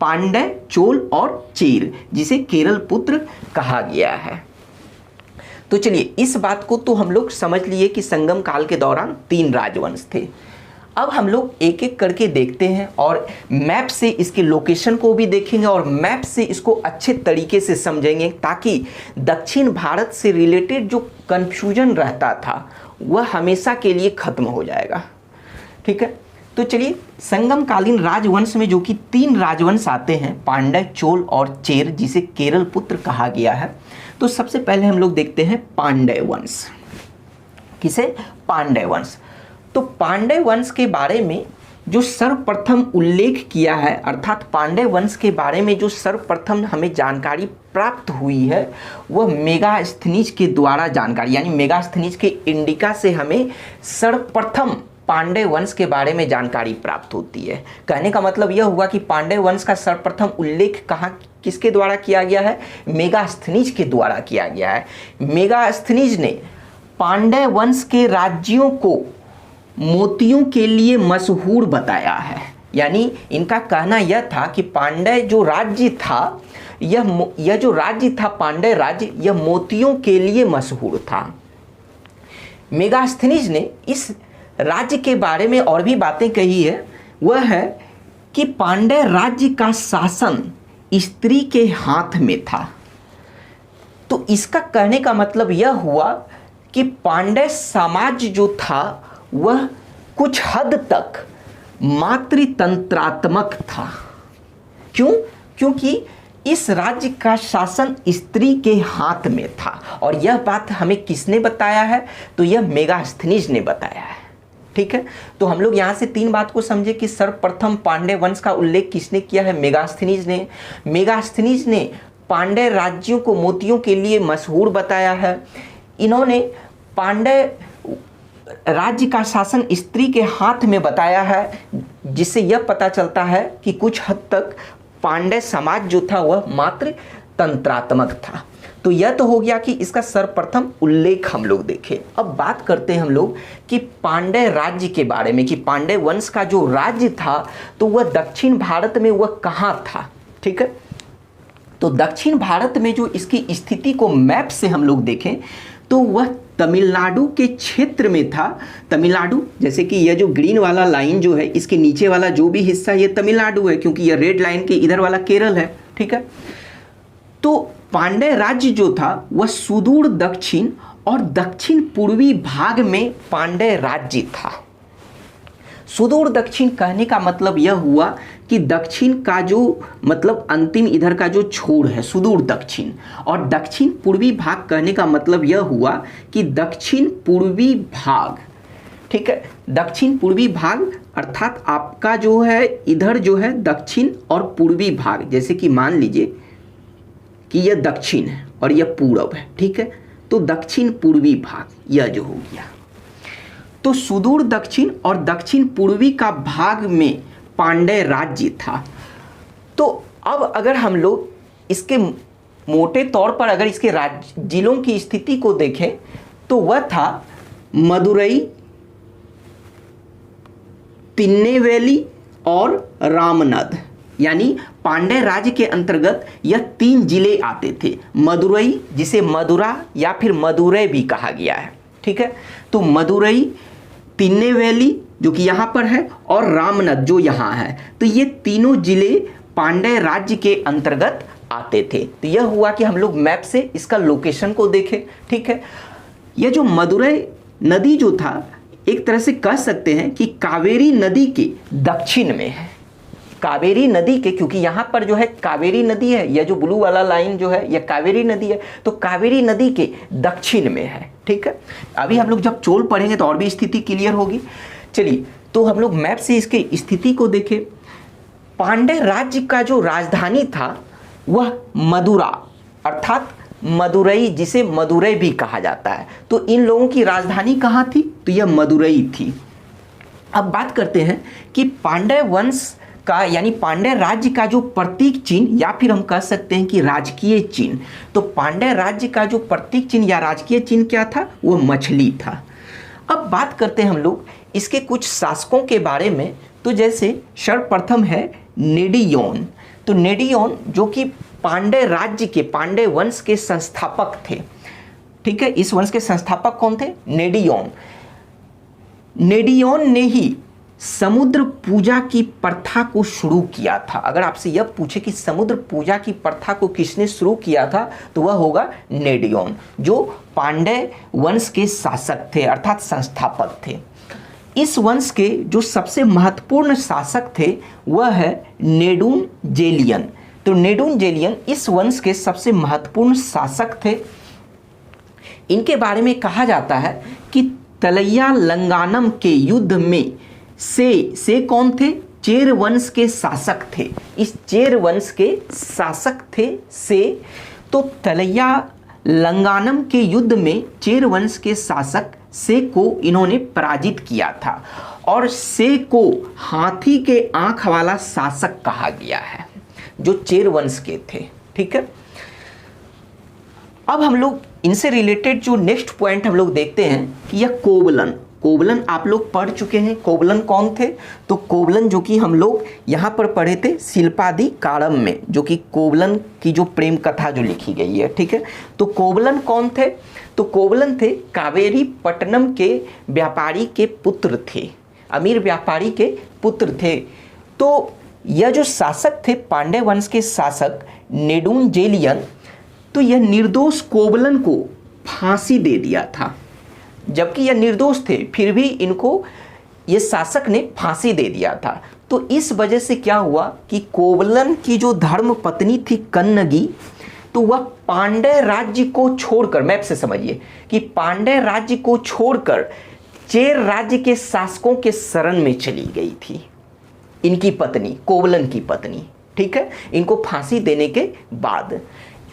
पांड्य, चोल और चेर, जिसे केरल पुत्र कहा गया है। तो चलिए इस बात को तो हम लोग समझ लिए कि संगम काल के दौरान 3 राजवंश थे। अब हम लोग एक एक करके देखते हैं और मैप से इसके लोकेशन को भी देखेंगे और मैप से इसको अच्छे तरीके से समझेंगे, ताकि दक्षिण भारत से रिलेटेड जो कन्फ्यूजन रहता था वह हमेशा के लिए खत्म हो जाएगा। ठीक है, तो चलिए संगमकालीन राजवंश में जो कि 3 राजवंश आते हैं, पांड्य, चोल और चेर, जिसे केरल पुत्र कहा गया है। तो सबसे पहले हम लोग देखते हैं पांड्य वंश। किसे? पांड्य वंश। तो पांड्य वंश के बारे में जो सर्वप्रथम उल्लेख किया है, अर्थात पांड्य वंश के बारे में जो सर्वप्रथम हमें जानकारी प्राप्त हुई है, वह मेगास्थनीज के द्वारा जानकारी, यानी मेगास्थनीज के इंडिका से हमें सर्वप्रथम पांड्य वंश के बारे में जानकारी प्राप्त होती है। कहने का मतलब यह हुआ कि पांड्य वंश का सर्वप्रथम उल्लेख कहाँ किसके द्वारा किया गया है? मेगास्थनीज के द्वारा किया गया है। मेगास्थनीज ने पांड्य वंश के राज्यों को मोतियों के लिए मशहूर बताया है। यानी इनका कहना यह था कि पांड्य जो राज्य था, यह जो राज्य था पांड्य राज्य, यह मोतियों के लिए मशहूर था। मेगास्थनीज ने इस राज्य के बारे में और भी बातें कही है। वह है कि पांड्य राज्य का शासन स्त्री के हाथ में था। तो इसका कहने का मतलब यह हुआ कि पांड्य समाज जो था वह कुछ हद तक मातृतंत्रात्मक था। क्यों? क्योंकि इस राज्य का शासन स्त्री के हाथ में था। और यह बात हमें किसने बताया है? तो यह मेगास्थनीज ने बताया है। ठीक है, तो हम लोग यहाँ से 3 बात को समझे कि सर्वप्रथम पांड्य वंश का उल्लेख किसने किया है? मेगास्थनीज ने। मेगास्थनीज ने पांड्य राज्यों को मोतियों के लिए मशहूर बताया है। इन्होंने पांड्य राज्य का शासन स्त्री के हाथ में बताया है, जिससे यह पता चलता है कि कुछ हद तक पांड्य समाज जो था वह मात्र तंत्रात्मक था। तो यह तो हो गया कि इसका सर्वप्रथम उल्लेख हम लोग देखें। अब बात करते हैं हम लोग कि पांड्य राज्य के बारे में, कि पांड्य वंश का जो राज्य था तो वह दक्षिण भारत में वह कहाँ था। ठीक है, तो दक्षिण भारत में जो इसकी स्थिति को मैप से हम लोग देखें तो वह तमिलनाडु के क्षेत्र में था। तमिलनाडु, जैसे कि यह जो ग्रीन वाला लाइन जो है, इसके नीचे वाला जो भी हिस्सा ये तमिलनाडु है, क्योंकि यह रेड लाइन के इधर वाला केरल है। ठीक है, तो पांड्य राज्य जो था वह सुदूर दक्षिण और दक्षिण पूर्वी भाग में पांड्य राज्य था। सुदूर दक्षिण कहने का मतलब यह हुआ कि दक्षिण का जो मतलब अंतिम इधर का जो छोर है सुदूर दक्षिण, और दक्षिण पूर्वी भाग कहने का मतलब यह हुआ कि दक्षिण पूर्वी भाग। ठीक है, दक्षिण पूर्वी भाग अर्थात आपका जो है इधर जो है दक्षिण और पूर्वी भाग, जैसे कि मान लीजिए कि यह दक्षिण है और यह पूरब है। ठीक है, तो दक्षिण पूर्वी भाग यह जो हो गया, तो सुदूर दक्षिण और दक्षिण पूर्वी का भाग में पांड्य राज्य था। तो अब अगर हम लोग इसके मोटे तौर पर अगर इसके जिलों की स्थिति को देखें तो वह था मदुरई, तिरुनेलवेली और रामनद। यानी पांड्य राज्य के अंतर्गत यह 3 जिले आते थे। मदुरई, जिसे मदुरा या फिर मदुरै भी कहा गया है। ठीक है, तो मदुरई, तिरुनेलवेली जो कि यहाँ पर है, और रामनद जो यहाँ है, तो ये तीनों जिले पांड्य राज्य के अंतर्गत आते थे। तो यह हुआ कि हम लोग मैप से इसका लोकेशन को देखें। ठीक है, यह जो मदुरै नदी जो था एक तरह से कह सकते हैं कि कावेरी नदी के दक्षिण में है। कावेरी नदी के, क्योंकि यहाँ पर जो है कावेरी नदी है, यह जो ब्लू वाला लाइन जो है यह कावेरी नदी है, तो कावेरी नदी के दक्षिण में है। ठीक है, अभी हम लोग जब चोल पढ़ेंगे तो और भी स्थिति क्लियर होगी। चलिए, तो हम लोग मैप से इसके स्थिति को देखें। पांड्य राज्य का जो राजधानी था वह मदुरा अर्थात मदुरई, जिसे मदुरै भी कहा जाता है। तो इन लोगों की राजधानी कहाँ थी? तो यह मदुरई थी। अब बात करते हैं कि पांड्य वंश का यानी पांड्य राज्य का जो प्रतीक चिन्ह या फिर हम कह सकते हैं कि राजकीय चिन्ह, तो पांड्य राज्य का जो प्रतीक चिन्ह या राजकीय चिन्ह क्या था? वो मछली था। अब बात करते हैं हम लोग इसके कुछ शासकों के बारे में। तो जैसे सर्वप्रथम है नेडियोन। तो नेडियोन जो कि पांड्य राज्य के, पांड्य वंश के संस्थापक थे। ठीक है, इस वंश के संस्थापक कौन थे? नेडियोन। नेडियोन ने ही समुद्र पूजा की प्रथा को शुरू किया था। अगर आपसे यह पूछे कि समुद्र पूजा की प्रथा को किसने शुरू किया था, तो वह होगा नेडियोन, जो पांड्य वंश के शासक थे अर्थात संस्थापक थे। इस वंश के जो सबसे महत्वपूर्ण शासक थे वह है नेडून जेलियन। तो नेडून जेलियन इस वंश के सबसे महत्वपूर्ण शासक थे। इनके बारे में कहा जाता है कि तलैया लंगानम के युद्ध में से कौन थे? चेर वंश के शासक थे। इस चेर वंश के शासक थे से। तो तलैया लंगानम के युद्ध में चेर वंश के शासक से को इन्होंने पराजित किया था, और से को हाथी के आंख वाला शासक कहा गया है, जो चेर वंश के थे। ठीक है, अब हम लोग इनसे रिलेटेड जो नेक्स्ट पॉइंट हम लोग देखते हैं कि यह कोवलन। कोवलन आप लोग पढ़ चुके हैं। कोवलन कौन थे? तो कोवलन जो कि हम लोग यहाँ पर पढ़े थे शिल्पादि कारम में, जो कि कोवलन की जो प्रेम कथा जो लिखी गई है। ठीक है, तो कोवलन कौन थे? तो कोवलन थे कावेरी पट्टनम के व्यापारी के पुत्र थे, अमीर व्यापारी के पुत्र थे। तो यह जो शासक थे पांड्य वंश के शासक नेडून जेलियन, तो यह निर्दोष कोवलन को फांसी दे दिया था। जबकि यह निर्दोष थे, फिर भी इनको ये शासक ने फांसी दे दिया था। तो इस वजह से क्या हुआ कि कोवलन की जो धर्म पत्नी थी कन्नगी, तो वह पांड्य राज्य को छोड़कर, मैप से समझिए कि पांड्य राज्य को छोड़कर चेर राज्य के शासकों के शरण में चली गई थी। इनकी पत्नी, कोवलन की पत्नी, ठीक है, इनको फांसी देने के बाद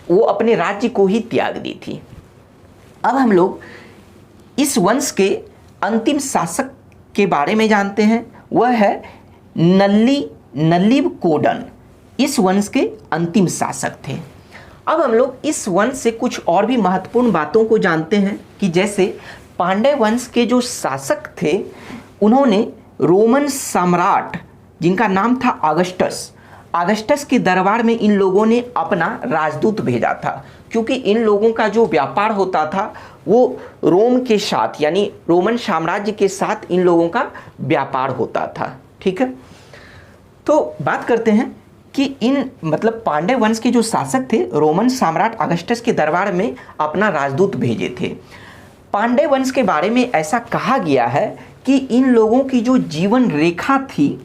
वो अपने राज्य को ही त्याग दी थी। अब हम लोग इस वंश के अंतिम शासक के बारे में जानते हैं, वह है नल्लीब कोडन। इस वंश के अंतिम शासक थे। अब हम लोग इस वंश से कुछ और भी महत्वपूर्ण बातों को जानते हैं कि जैसे पांड्य वंश के जो शासक थे, उन्होंने रोमन सम्राट जिनका नाम था अगस्टस के दरबार में इन लोगों ने अपना राजदूत भेजा था, क्योंकि इन लोगों का जो व्यापार होता था वो रोम के साथ, यानी रोमन साम्राज्य के साथ इन लोगों का व्यापार होता था। ठीक है, तो बात करते हैं कि इन मतलब पांड्य वंश के जो शासक थे, रोमन सम्राट अगस्टस के दरबार में अपना राजदूत भेजे थे। पांड्य वंश के बारे में ऐसा कहा गया है कि इन लोगों की जो जीवन रेखा थी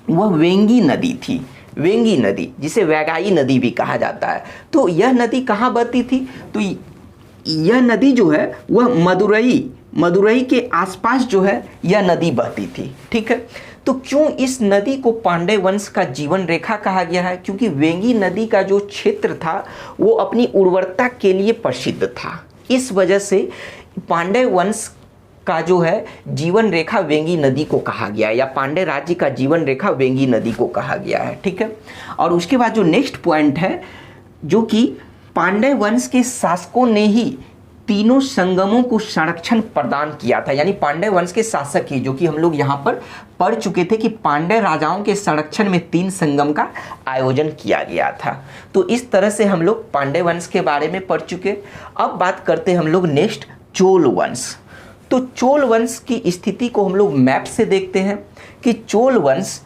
वह वेंगी नदी थी। वेंगी नदी, जिसे वैगाई नदी भी कहा जाता है। तो यह नदी कहाँ बहती थी? तो यह नदी जो है वह मदुरई के आसपास जो है यह नदी बहती थी। ठीक है, तो क्यों इस नदी को पांड्य वंश का जीवन रेखा कहा गया है? क्योंकि वेंगी नदी का जो क्षेत्र था वो अपनी उर्वरता के लिए प्रसिद्ध था। इस वजह से पांड्य वंश का जो है जीवन रेखा वेंगी नदी को कहा गया है, या पांड्य राज्य का जीवन रेखा वेंगी नदी को कहा गया है। ठीक है, और उसके बाद जो नेक्स्ट पॉइंट है, जो कि पांड्य वंश के शासकों ने ही तीनों संगमों को संरक्षण प्रदान किया था। यानी पांड्य वंश के शासक ही, जो कि हम लोग यहाँ पर पढ़ चुके थे कि पांड्य राजाओं के संरक्षण में 3 संगम का आयोजन किया गया था। तो इस तरह से हम लोग पांड्य वंश के बारे में पढ़ चुके। अब बात करते हैं हम लोग नेक्स्ट चोल वंश। तो चोल वंश की स्थिति को हम लोग मैप से देखते हैं कि चोल वंश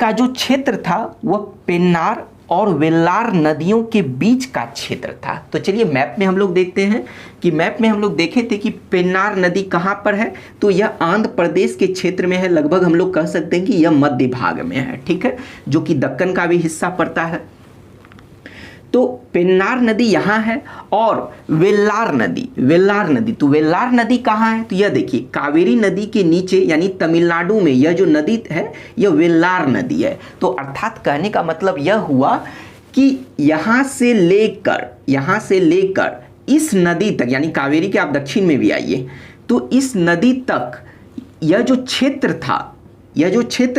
का जो क्षेत्र था वह पेन्नार और वेल्लार नदियों के बीच का क्षेत्र था। तो चलिए मैप में हम लोग देखते हैं कि मैप में हम लोग देखे थे कि पेन्नार नदी कहाँ पर है। तो यह आंध्र प्रदेश के क्षेत्र में है, लगभग हम लोग कह सकते हैं कि यह मध्य भाग में है। ठीक है, जो कि दक्कन का भी हिस्सा पड़ता है। तो पेन्नार नदी यहाँ है और वेल्लार नदी, तो वेल्लार नदी कहाँ है? तो यह देखिए कावेरी नदी के नीचे, यानी तमिलनाडु में यह जो नदी है यह वेल्लार नदी है। तो अर्थात कहने का मतलब यह हुआ कि यहाँ से लेकर इस नदी तक, यानी कावेरी के आप दक्षिण में भी आइए, तो इस नदी तक यह जो क्षेत्र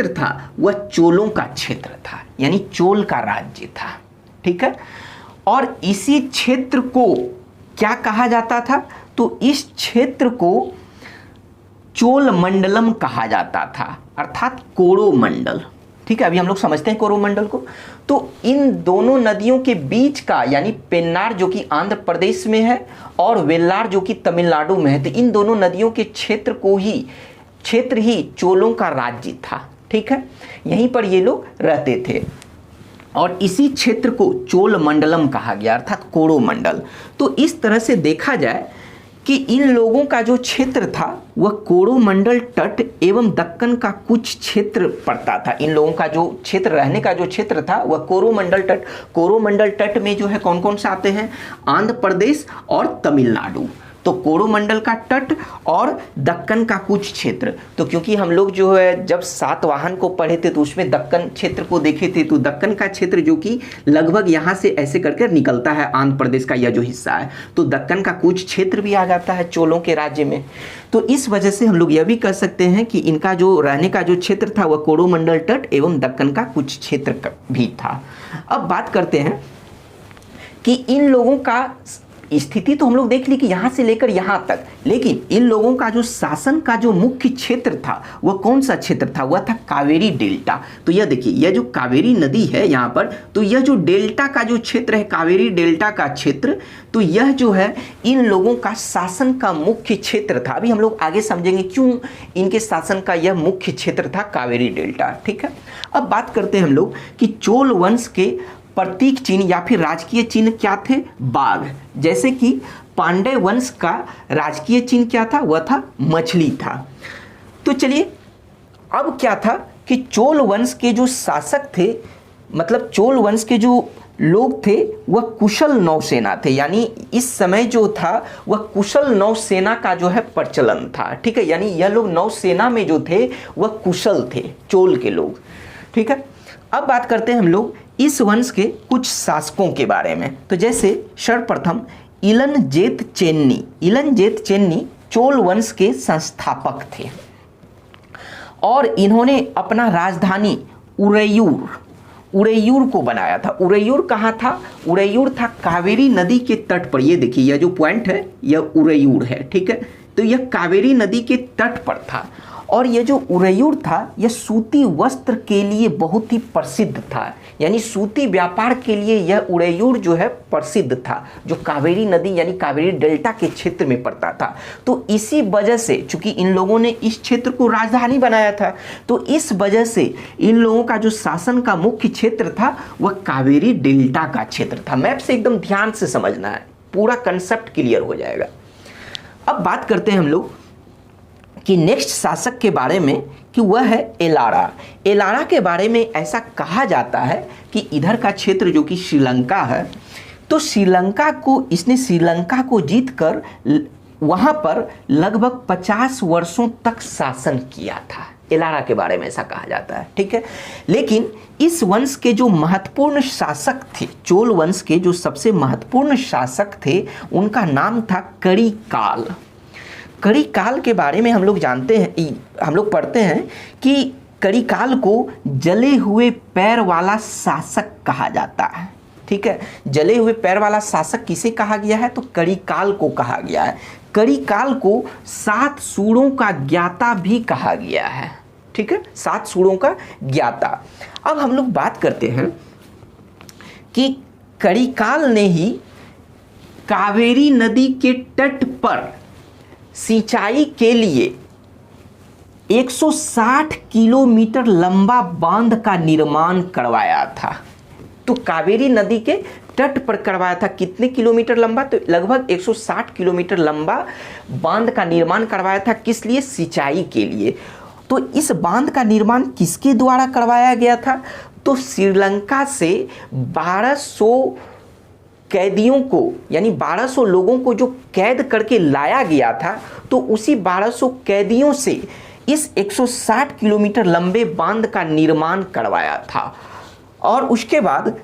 था वह चोलों का क्षेत्र था, यानी चोल का राज्य था। ठीक है, और इसी क्षेत्र को क्या कहा जाता था? तो इस क्षेत्र को चोल मंडलम कहा जाता था, अर्थात कोरोमंडल। ठीक है, अभी हम लोग समझते हैं कोरोमंडल को। तो इन दोनों नदियों के बीच का, यानी पेन्नार जो कि आंध्र प्रदेश में है और वेल्लार जो कि तमिलनाडु में है, तो इन दोनों नदियों के क्षेत्र ही चोलों का राज्य था। ठीक है, यहीं पर ये लोग रहते थे और इसी क्षेत्र को चोल मंडलम कहा गया, अर्थात कोरोमंडल। तो इस तरह से देखा जाए कि इन लोगों का जो क्षेत्र था वह कोरोमंडल तट एवं दक्कन का कुछ क्षेत्र पड़ता था। इन लोगों का जो क्षेत्र, रहने का जो क्षेत्र था वह कोरोमंडल तट में जो है कौन कौन से आते हैं? आंध्र प्रदेश और तमिलनाडु। तो कोरोमंडल का तट और दक्कन का कुछ क्षेत्र। तो क्योंकि हम लोग जो है जब सातवाहन को पढ़े थे तो उसमें दक्कन क्षेत्र को देखे थे, तो दक्कन का क्षेत्र जो कि लगभग यहाँ से ऐसे करके निकलता है आंध्र प्रदेश का यह जो हिस्सा है, तो दक्कन का कुछ क्षेत्र भी आ जाता है चोलों के राज्य में। तो इस वजह से हम लोग यह भी कह सकते हैं कि इनका जो रहने का जो क्षेत्र था वह कोरोमंडल तट एवं दक्कन का कुछ क्षेत्र भी था। अब बात करते हैं कि इन लोगों का स्थिति तो हम लोग देख ली कि यहाँ से लेकर यहाँ तक, लेकिन इन लोगों का जो शासन का जो मुख्य क्षेत्र था वह कौन सा क्षेत्र था? वह था कावेरी डेल्टा। तो यह देखिए, यह जो कावेरी नदी है यहाँ पर, तो यह जो डेल्टा का जो क्षेत्र है, कावेरी डेल्टा का क्षेत्र, तो यह जो है इन लोगों का शासन का मुख्य क्षेत्र था। अभी हम लोग आगे समझेंगे क्यों इनके शासन का यह मुख्य क्षेत्र था कावेरी डेल्टा। ठीक है, अब बात करते हैं हम लोग कि चोल वंश के प्रतीक चिन्ह या फिर राजकीय चिन्ह क्या थे? बाघ। जैसे कि पांड्य वंश का राजकीय चिन्ह क्या था? वह था मछली था। तो चलिए अब क्या था कि चोल वंश के जो शासक थे, मतलब चोल वंश के जो लोग थे वह कुशल नौसेना थे, यानी इस समय जो था वह कुशल नौसेना का जो है प्रचलन था। ठीक है, यानी यह लोग नौसेना में जो थे वह कुशल थे, चोल के लोग। ठीक है, अब बात करते हैं हम लोग इस वंश के कुछ शासकों के बारे में। तो जैसे सर्वप्रथम इलनजेत चेन्नी। इलनजेत चेन्नी चोल वंश के संस्थापक थे और इन्होंने अपना राजधानी उरेयूर को बनाया था। उरेयूर कहाँ था? उरेयूर था कावेरी नदी के तट पर। ये देखिए, यह जो पॉइंट है यह उरेयूर है। ठीक है, तो यह कावेरी नदी के तट पर था और यह जो उरेयूर था यह सूती वस्त्र के लिए बहुत ही प्रसिद्ध था, यानी सूती व्यापार के लिए यह उरेयूर जो है प्रसिद्ध था, जो कावेरी नदी यानी कावेरी डेल्टा के क्षेत्र में पड़ता था। तो इसी वजह से, चूंकि इन लोगों ने इस क्षेत्र को राजधानी बनाया था, तो इस वजह से इन लोगों का जो शासन का मुख्य क्षेत्र था वह कावेरी डेल्टा का क्षेत्र था। मैप से एकदम ध्यान से समझना है, पूरा कंसेप्ट क्लियर हो जाएगा। अब बात करते हैं हम लोग कि नेक्स्ट शासक के बारे में कि वह है एलारा। एलारा के बारे में ऐसा कहा जाता है कि इधर का क्षेत्र जो कि श्रीलंका है, तो इसने श्रीलंका को जीतकर वहां पर लगभग 50 वर्षों तक शासन किया था। एलारा के बारे में ऐसा कहा जाता है। ठीक है, लेकिन इस वंश के जो महत्वपूर्ण शासक थे, चोल वंश के जो सबसे महत्वपूर्ण शासक थे, उनका नाम था करिकाल। करिकाल के बारे में हम लोग जानते हैं, हम लोग पढ़ते हैं कि करिकाल को जले हुए पैर वाला शासक कहा जाता है। ठीक है, जले हुए पैर वाला शासक किसे कहा गया है? तो करिकाल को कहा गया है। करिकाल को 7 सूरों का ज्ञाता भी कहा गया है। ठीक है, 7 सूरों का ज्ञाता। अब हम लोग बात करते हैं कि करिकाल ने ही कावेरी नदी के तट पर सिंचाई के लिए 160 किलोमीटर लंबा बांध का निर्माण करवाया था। तो कावेरी नदी के तट पर करवाया था। कितने किलोमीटर लंबा? तो लगभग 160 किलोमीटर लंबा बांध का निर्माण करवाया था। किस लिए? सिंचाई के लिए। तो इस बांध का निर्माण किसके द्वारा करवाया गया था? तो श्रीलंका से 1200 कैदियों को, यानी 1200 लोगों को जो कैद करके लाया गया था, तो उसी 1200 कैदियों से इस 160 किलोमीटर लंबे बांध का निर्माण करवाया था। और उसके बाद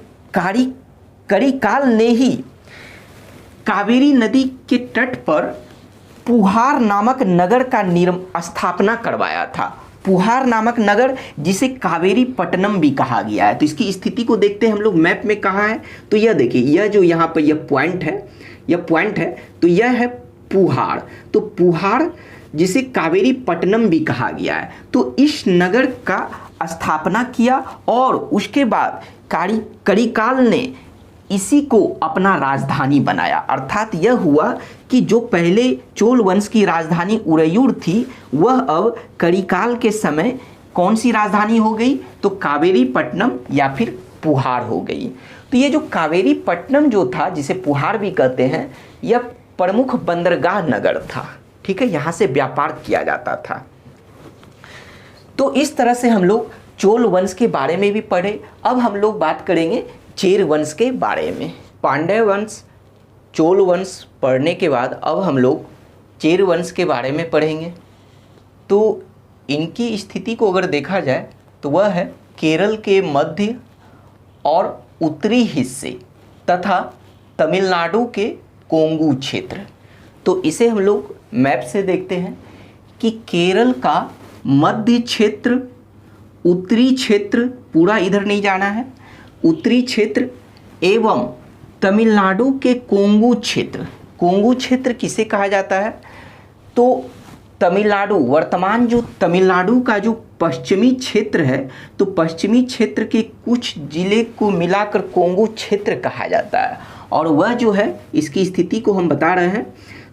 करिकाल ने ही कावेरी नदी के तट पर पुहार नामक नगर का स्थापना करवाया था। पुहार नामक नगर, जिसे कावेरी पट्टनम भी कहा गया है। तो इसकी स्थिति को देखते हैं हम लोग मैप में कहाँ है। तो यह देखिए, यह जो यहाँ पर यह पॉइंट है, तो यह है पुहार। तो पुहार जिसे कावेरी पट्टनम भी कहा गया है, तो इस नगर का स्थापना किया और उसके बाद करिकाल ने इसी को अपना राजधानी बनाया। अर्थात यह हुआ कि जो पहले चोल वंश की राजधानी उरेयूर थी, वह अब करिकाल के समय कौन सी राजधानी हो गई? तो कावेरी पट्टनम या फिर पुहार हो गई। तो ये जो कावेरी पट्टनम जो था, जिसे पुहार भी कहते हैं, यह प्रमुख बंदरगाह नगर था। ठीक है, यहाँ से व्यापार किया जाता था। तो इस तरह से हम लोग चोल वंश के बारे में भी पढ़े। अब हम लोग बात करेंगे चेर वंश के बारे में। पांड्य वंश, चोल वंश पढ़ने के बाद अब हम लोग चेर वंश के बारे में पढ़ेंगे। तो इनकी स्थिति को अगर देखा जाए तो वह है केरल के मध्य और उत्तरी हिस्से तथा तमिलनाडु के कोंगू क्षेत्र। तो इसे हम लोग मैप से देखते हैं कि केरल का मध्य क्षेत्र, उत्तरी क्षेत्र, पूरा इधर नहीं जाना है, उत्तरी क्षेत्र एवं तमिलनाडु के कोंगू क्षेत्र। कोंगू क्षेत्र किसे कहा जाता है? तो तमिलनाडु, वर्तमान जो तमिलनाडु का जो पश्चिमी क्षेत्र है, तो पश्चिमी क्षेत्र के कुछ जिले को मिलाकर कोंगू क्षेत्र कहा जाता है। और वह जो है, इसकी स्थिति को हम बता रहे हैं।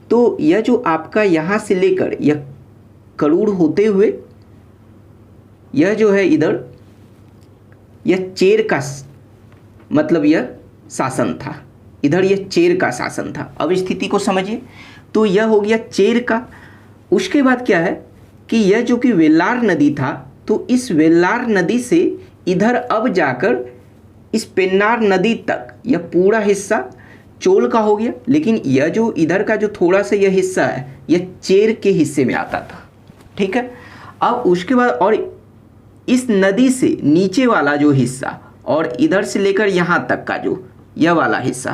तो यह जो आपका यहाँ से लेकर यह करूर होते हुए यह जो है इधर, यह चेर का मतलब यह शासन था। इधर ये चेर का शासन था। अब स्थिति को समझिए, तो यह हो गया चेर का। उसके बाद क्या है कि यह जो कि वेल्लार नदी था, तो इस वेल्लार नदी से इधर अब जाकर इस पेन्नार नदी तक यह पूरा हिस्सा चोल का हो गया, लेकिन यह जो इधर का जो थोड़ा सा यह हिस्सा है यह चेर के हिस्से में आता था। ठीक है, अब उसके बाद और इस नदी से नीचे वाला जो हिस्सा और इधर से लेकर यहाँ तक का जो यह वाला हिस्सा,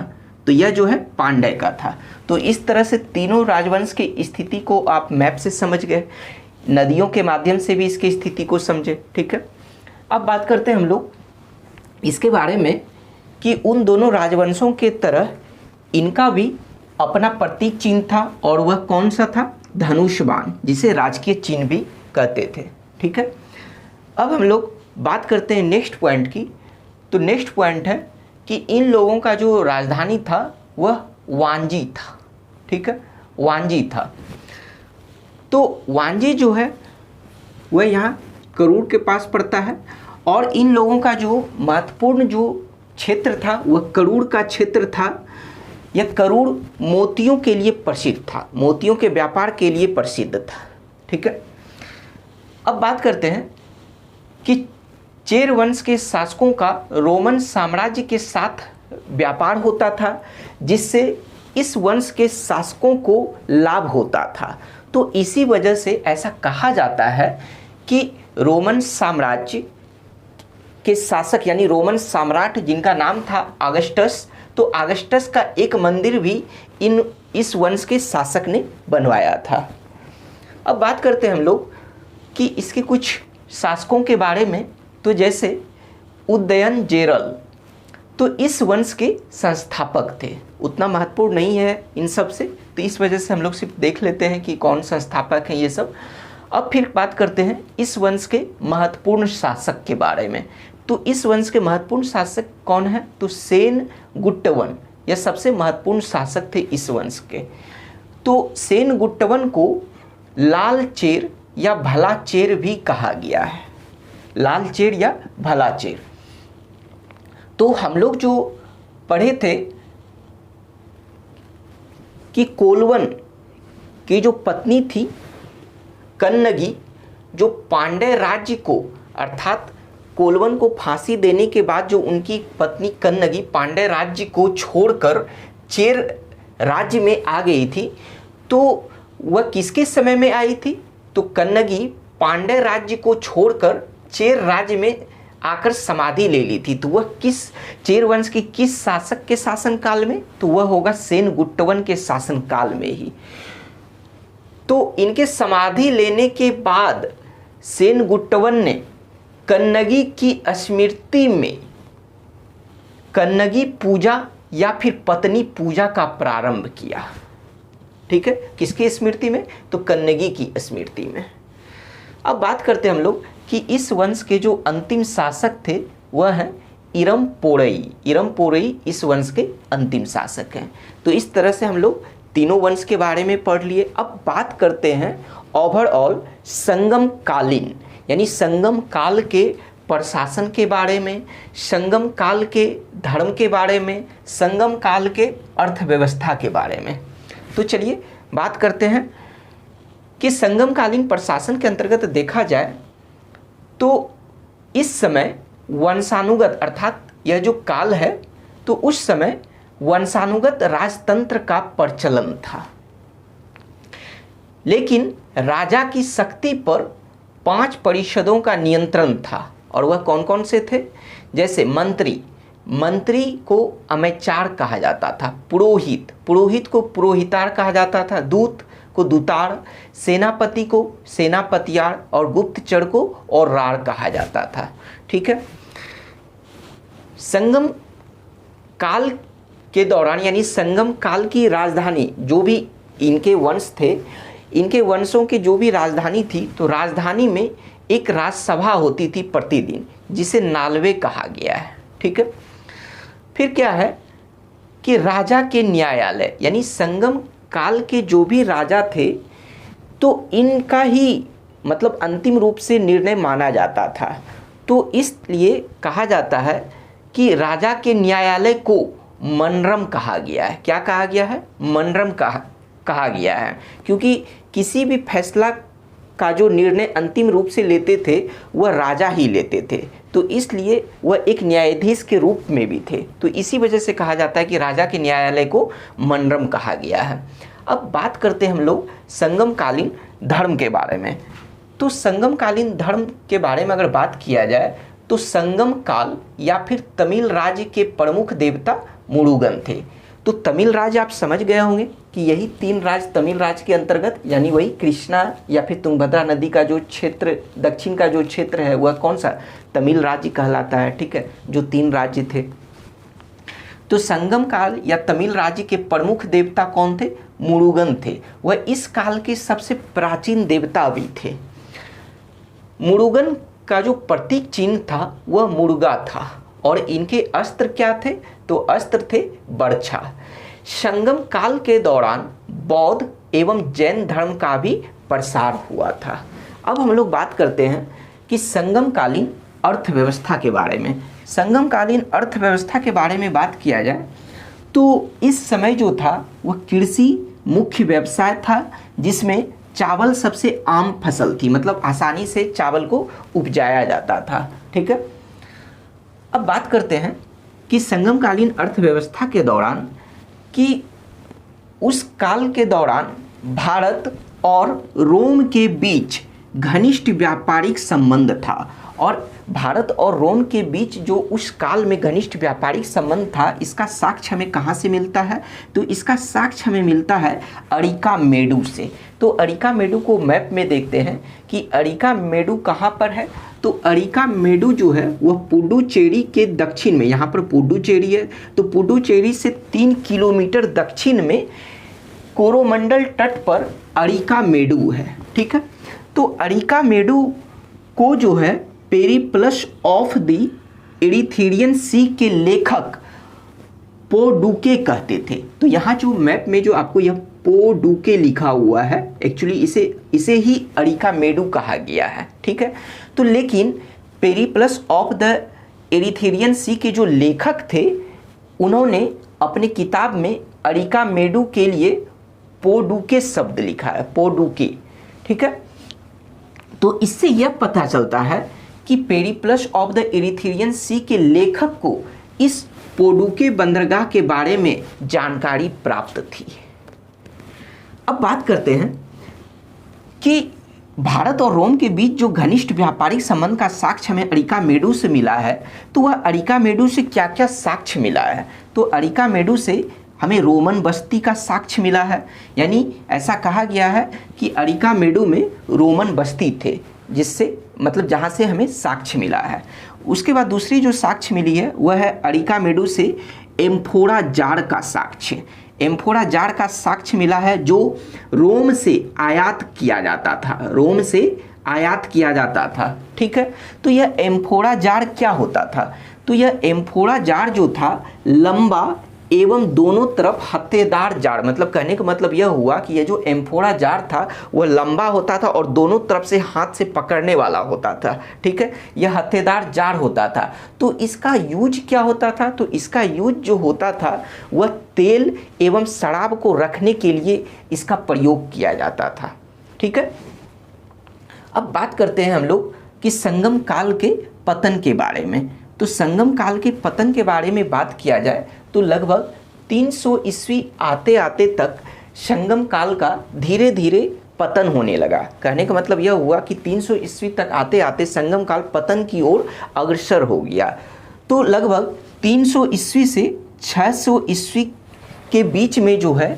तो यह जो है पांड्य का था। तो इस तरह से तीनों राजवंश की स्थिति को आप मैप से समझ गए, नदियों के माध्यम से भी इसकी स्थिति को समझे। ठीक है, अब बात करते हैं हम लोग इसके बारे में कि उन दोनों राजवंशों के तरह इनका भी अपना प्रतीक चिन्ह था, और वह कौन सा था? धनुष बाण, जिसे राजकीय चिन्ह भी कहते थे। ठीक है, अब हम लोग बात करते हैं नेक्स्ट पॉइंट की। तो नेक्स्ट पॉइंट है कि इन लोगों का जो राजधानी था वह वांजी था। ठीक है, वांजी था। तो वांजी जो है वह यहाँ करूर के पास पड़ता है, और इन लोगों का जो महत्वपूर्ण जो क्षेत्र था वह करूर का क्षेत्र था। यह करूर मोतियों के लिए प्रसिद्ध था, मोतियों के व्यापार के लिए प्रसिद्ध था। ठीक है, अब बात करते हैं कि चेर वंश के शासकों का रोमन साम्राज्य के साथ व्यापार होता था, जिससे इस वंश के शासकों को लाभ होता था। तो इसी वजह से ऐसा कहा जाता है कि रोमन साम्राज्य के शासक यानी रोमन सम्राट जिनका नाम था अगस्टस, तो अगस्टस का एक मंदिर भी इस वंश के शासक ने बनवाया था। अब बात करते हैं हम लोग कि इसके कुछ शासकों के बारे में। तो जैसे उदयन जेरल, तो इस वंश के संस्थापक थे, उतना महत्वपूर्ण नहीं है इन सब से, तो इस वजह से हम लोग सिर्फ देख लेते हैं कि कौन संस्थापक हैं ये सब। अब फिर बात करते हैं इस वंश के महत्वपूर्ण शासक के बारे में। तो इस वंश के महत्वपूर्ण शासक कौन है? तो सेन गुट्टवन, यह सबसे महत्वपूर्ण शासक थे इस वंश के। तो सेन गुट्टवन को लाल चेर या भला चेर भी कहा गया है, लाल चेर या भला चेर। तो हम लोग जो पढ़े थे कि कोलवन की जो पत्नी थी कन्नगी, जो पांड्य राज्य को अर्थात कोलवन को फांसी देने के बाद जो उनकी पत्नी कन्नगी पांड्य राज्य को छोड़कर चेर राज्य में आ गई थी, तो वह किसके समय में आई थी? तो कन्नगी पांड्य राज्य को छोड़कर चेर राज्य में आकर समाधि ले ली थी। तो वह किस चेर वंश की किस शासक के शासन काल में? तो वह होगा सेन गुट्टवन के शासन काल में ही। तो इनके समाधि लेने के बाद सेन गुट्टवन ने कन्नगी की स्मृति में कन्नगी पूजा या फिर पत्नी पूजा का प्रारंभ किया। ठीक है, किसकी स्मृति में? तो कन्नगी की स्मृति में। अब बात करते हैं हम लोग कि इस वंश के जो अंतिम शासक थे वह हैं इरम पोरई। इरम पोरई इस वंश के अंतिम शासक हैं। तो इस तरह से हम लोग तीनों वंश के बारे में पढ़ लिए। अब बात करते हैं ओवरऑल संगम कालीन यानी संगम काल के प्रशासन के बारे में, संगम काल के धर्म के बारे में, संगम काल के अर्थव्यवस्था के बारे में। तो चलिए बात करते हैं कि संगमकालीन प्रशासन के अंतर्गत देखा जाए तो इस समय वंशानुगत अर्थात यह जो काल है, तो उस समय वंशानुगत राजतंत्र का प्रचलन था, लेकिन राजा की शक्ति पर 5 परिषदों का नियंत्रण था। और वह कौन कौन से थे? जैसे मंत्री, मंत्री को अमेचार कहा जाता था, पुरोहित, पुरोहित को पुरोहितार कहा जाता था, दूत को दूतार, सेनापति को सेनापतियार और गुप्तचर को और रार कहा जाता था। ठीक है, संगम काल के दौरान यानी संगम काल की राजधानी जो भी इनके वंश थे, इनके वंशों की जो भी राजधानी थी, तो राजधानी में एक राजसभा होती थी प्रतिदिन, जिसे नालवे कहा गया है। ठीक है, फिर क्या है कि राजा के न्यायालय यानी संगम काल के जो भी राजा थे, तो इनका ही मतलब अंतिम रूप से निर्णय माना जाता था। तो इसलिए कहा जाता है कि राजा के न्यायालय को मनरम कहा गया है। क्या कहा गया है? मनरम कहा गया है, क्योंकि किसी भी फैसला का जो निर्णय अंतिम रूप से लेते थे वह राजा ही लेते थे, तो इसलिए वह एक न्यायाधीश के रूप में भी थे। तो इसी वजह से कहा जाता है कि राजा के न्यायालय को मनरम कहा गया है। अब बात करते हैं हम लोग संगमकालीन धर्म के बारे में। तो संगमकालीन धर्म के बारे में अगर बात किया जाए तो संगम काल या फिर तमिल राज्य के प्रमुख देवता मुरुगन थे। तो तमिल राज्य आप समझ गए होंगे कि यही 3 राज्य तमिल राज्य के अंतर्गत, यानी वही कृष्णा या फिर तुंगभद्रा नदी का जो क्षेत्र, दक्षिण का जो क्षेत्र है वह कौन सा? तमिल राज्य कहलाता है। ठीक है, जो 3 राज्य थे। तो संगम काल या तमिल राज्य के प्रमुख देवता कौन थे? मुरुगन थे। वह इस काल के सबसे प्राचीन देवता भी थे। मुरुगन का जो प्रतीक चिन्ह था वह मुर्गा था और इनके अस्त्र क्या थे? तो अस्त्र थे बर्छा। संगम काल के दौरान बौद्ध एवं जैन धर्म का भी प्रसार हुआ था। अब हम लोग बात करते हैं कि संगमकालीन अर्थव्यवस्था के बारे में। संगमकालीन अर्थव्यवस्था के बारे में बात किया जाए तो इस समय जो था वह कृषि मुख्य व्यवसाय था, जिसमें चावल सबसे आम फसल थी, मतलब आसानी से चावल को उपजाया जाता था। ठीक है, अब बात करते हैं कि संगमकालीन अर्थव्यवस्था के दौरान कि उस काल के दौरान भारत और रोम के बीच घनिष्ठ व्यापारिक संबंध था। और भारत और रोम के बीच जो उस काल में घनिष्ठ व्यापारिक संबंध था, इसका साक्ष्य हमें कहाँ से मिलता है? तो इसका साक्ष्य हमें मिलता है अरिकामेडु से। तो अरिकामेडु को मैप में देखते हैं कि अरिकामेडु कहाँ पर है। तो अरिकामेडु जो है वह पुडुचेरी के दक्षिण में, यहाँ पर पुडुचेरी है, तो पुडुचेरी से 3 किलोमीटर दक्षिण में कोरोमंडल तट पर अरिकामेडु है। ठीक है, तो अरिकामेडु को जो है पेरिप्लस ऑफ द इरिथ्रियन सी के लेखक पोडुके कहते थे। तो यहाँ जो मैप में जो आपको यह पोडुके लिखा हुआ है, एक्चुअली इसे ही अरिकामेडु कहा गया है। ठीक है, तो लेकिन पेरिप्लस ऑफ द इरिथ्रियन सी के जो लेखक थे उन्होंने अपने किताब में अरिकामेडु के लिए पोडुके शब्द लिखा है, पोडुके। ठीक है, तो इससे यह पता चलता है कि पेरिप्लस ऑफ द इरिथ्रियन सी के लेखक को इस पोडुके बंदरगाह के बारे में जानकारी प्राप्त थी। अब बात करते हैं कि भारत और रोम के बीच जो घनिष्ठ व्यापारिक संबंध का साक्ष्य हमें अरिकामेडु से मिला है, तो वह अरिकामेडु से क्या क्या साक्ष्य मिला है? तो अरिकामेडु से हमें रोमन बस्ती का साक्ष्य मिला है, यानी ऐसा कहा गया है कि अरिकामेडु में रोमन बस्ती थे, जिससे मतलब जहाँ से हमें साक्ष्य मिला है। उसके बाद दूसरी जो साक्ष्य मिली है वह है अरिकामेडु से एम्फोरा जार का साक्ष्य। एम्फोरा जार का साक्ष्य मिला है जो रोम से आयात किया जाता था, रोम से आयात किया जाता था। ठीक है, तो यह एम्फोरा जार क्या होता था? तो यह एम्फोरा जार जो था लंबा एवं दोनों तरफ हत्थेदार जार, मतलब कहने का मतलब यह हुआ कि यह जो एम्फोरा जार था वह लंबा होता था और दोनों तरफ से हाथ से पकड़ने वाला होता था। ठीक है, यह हत्थेदार जार होता था। तो इसका यूज क्या होता था? तो इसका यूज जो होता था वह तेल एवं शराब को रखने के लिए इसका प्रयोग किया जाता था। ठीक है, अब बात करते हैं हम लोग कि संगम काल के पतन के बारे में। तो संगम काल के पतन के बारे में बात किया जाए तो लगभग 300 ईस्वी आते आते तक संगम काल का धीरे धीरे पतन होने लगा। कहने का मतलब यह हुआ कि 300 ईस्वी तक आते आते संगम काल पतन की ओर अग्रसर हो गया। तो लगभग 300 ईस्वी से 600 ईस्वी के बीच में जो है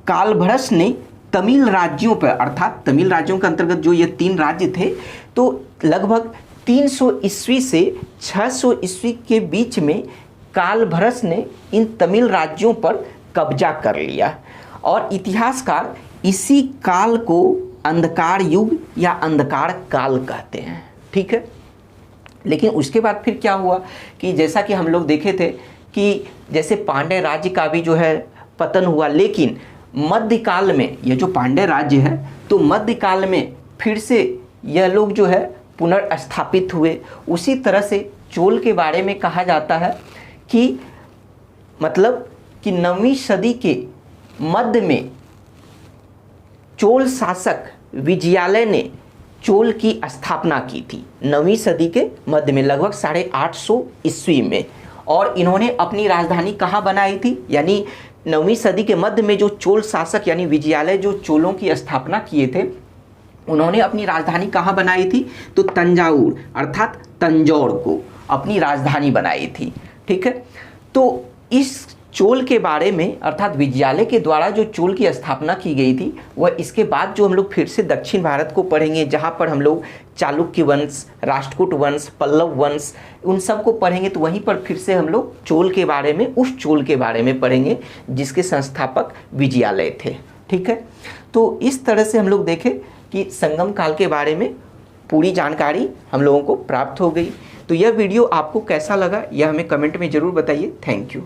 कालभ्रस ने तमिल राज्यों पर, अर्थात तमिल राज्यों के अंतर्गत जो ये 3 राज्य थे, तो लगभग 300 ईस्वी से 600 ईस्वी के बीच में कालभ्रस ने इन तमिल राज्यों पर कब्जा कर लिया और इतिहासकार इसी काल को अंधकार युग या अंधकार काल कहते हैं। ठीक है, लेकिन उसके बाद फिर क्या हुआ कि जैसा कि हम लोग देखे थे कि जैसे पांड्य राज्य का भी जो है पतन हुआ, लेकिन मध्यकाल में यह जो पांड्य राज्य है तो मध्यकाल में फिर से यह लोग जो है पुनर्स्थापित हुए। उसी तरह से चोल के बारे में कहा जाता है कि मतलब कि 9वीं सदी के मध्य में चोल शासक विजयालय ने चोल की स्थापना की थी। 9वीं सदी के मध्य में लगभग 850 ईस्वी में। और इन्होंने अपनी राजधानी कहाँ बनाई थी, यानी 9वीं सदी के मध्य में जो चोल शासक यानी विजयालय जो चोलों की स्थापना किए थे, उन्होंने अपनी राजधानी कहाँ बनाई थी, तो तंजावुर अर्थात तंजौर को अपनी राजधानी बनाई थी। ठीक है, तो इस चोल के बारे में अर्थात विजयालय के द्वारा जो चोल की स्थापना की गई थी, वह इसके बाद जो हम लोग फिर से दक्षिण भारत को पढ़ेंगे, जहाँ पर हम लोग चालुक्य वंश, राष्ट्रकूट वंश, पल्लव वंश, उन सब को पढ़ेंगे, तो वहीं पर फिर से हम लोग चोल के बारे में, उस चोल के बारे में पढ़ेंगे जिसके संस्थापक विजयालय थे। ठीक है, तो इस तरह से हम लोग देखें कि संगम काल के बारे में पूरी जानकारी हम लोगों को प्राप्त हो गई। तो यह वीडियो आपको कैसा लगा यह हमें कमेंट में ज़रूर बताइए। Thank you.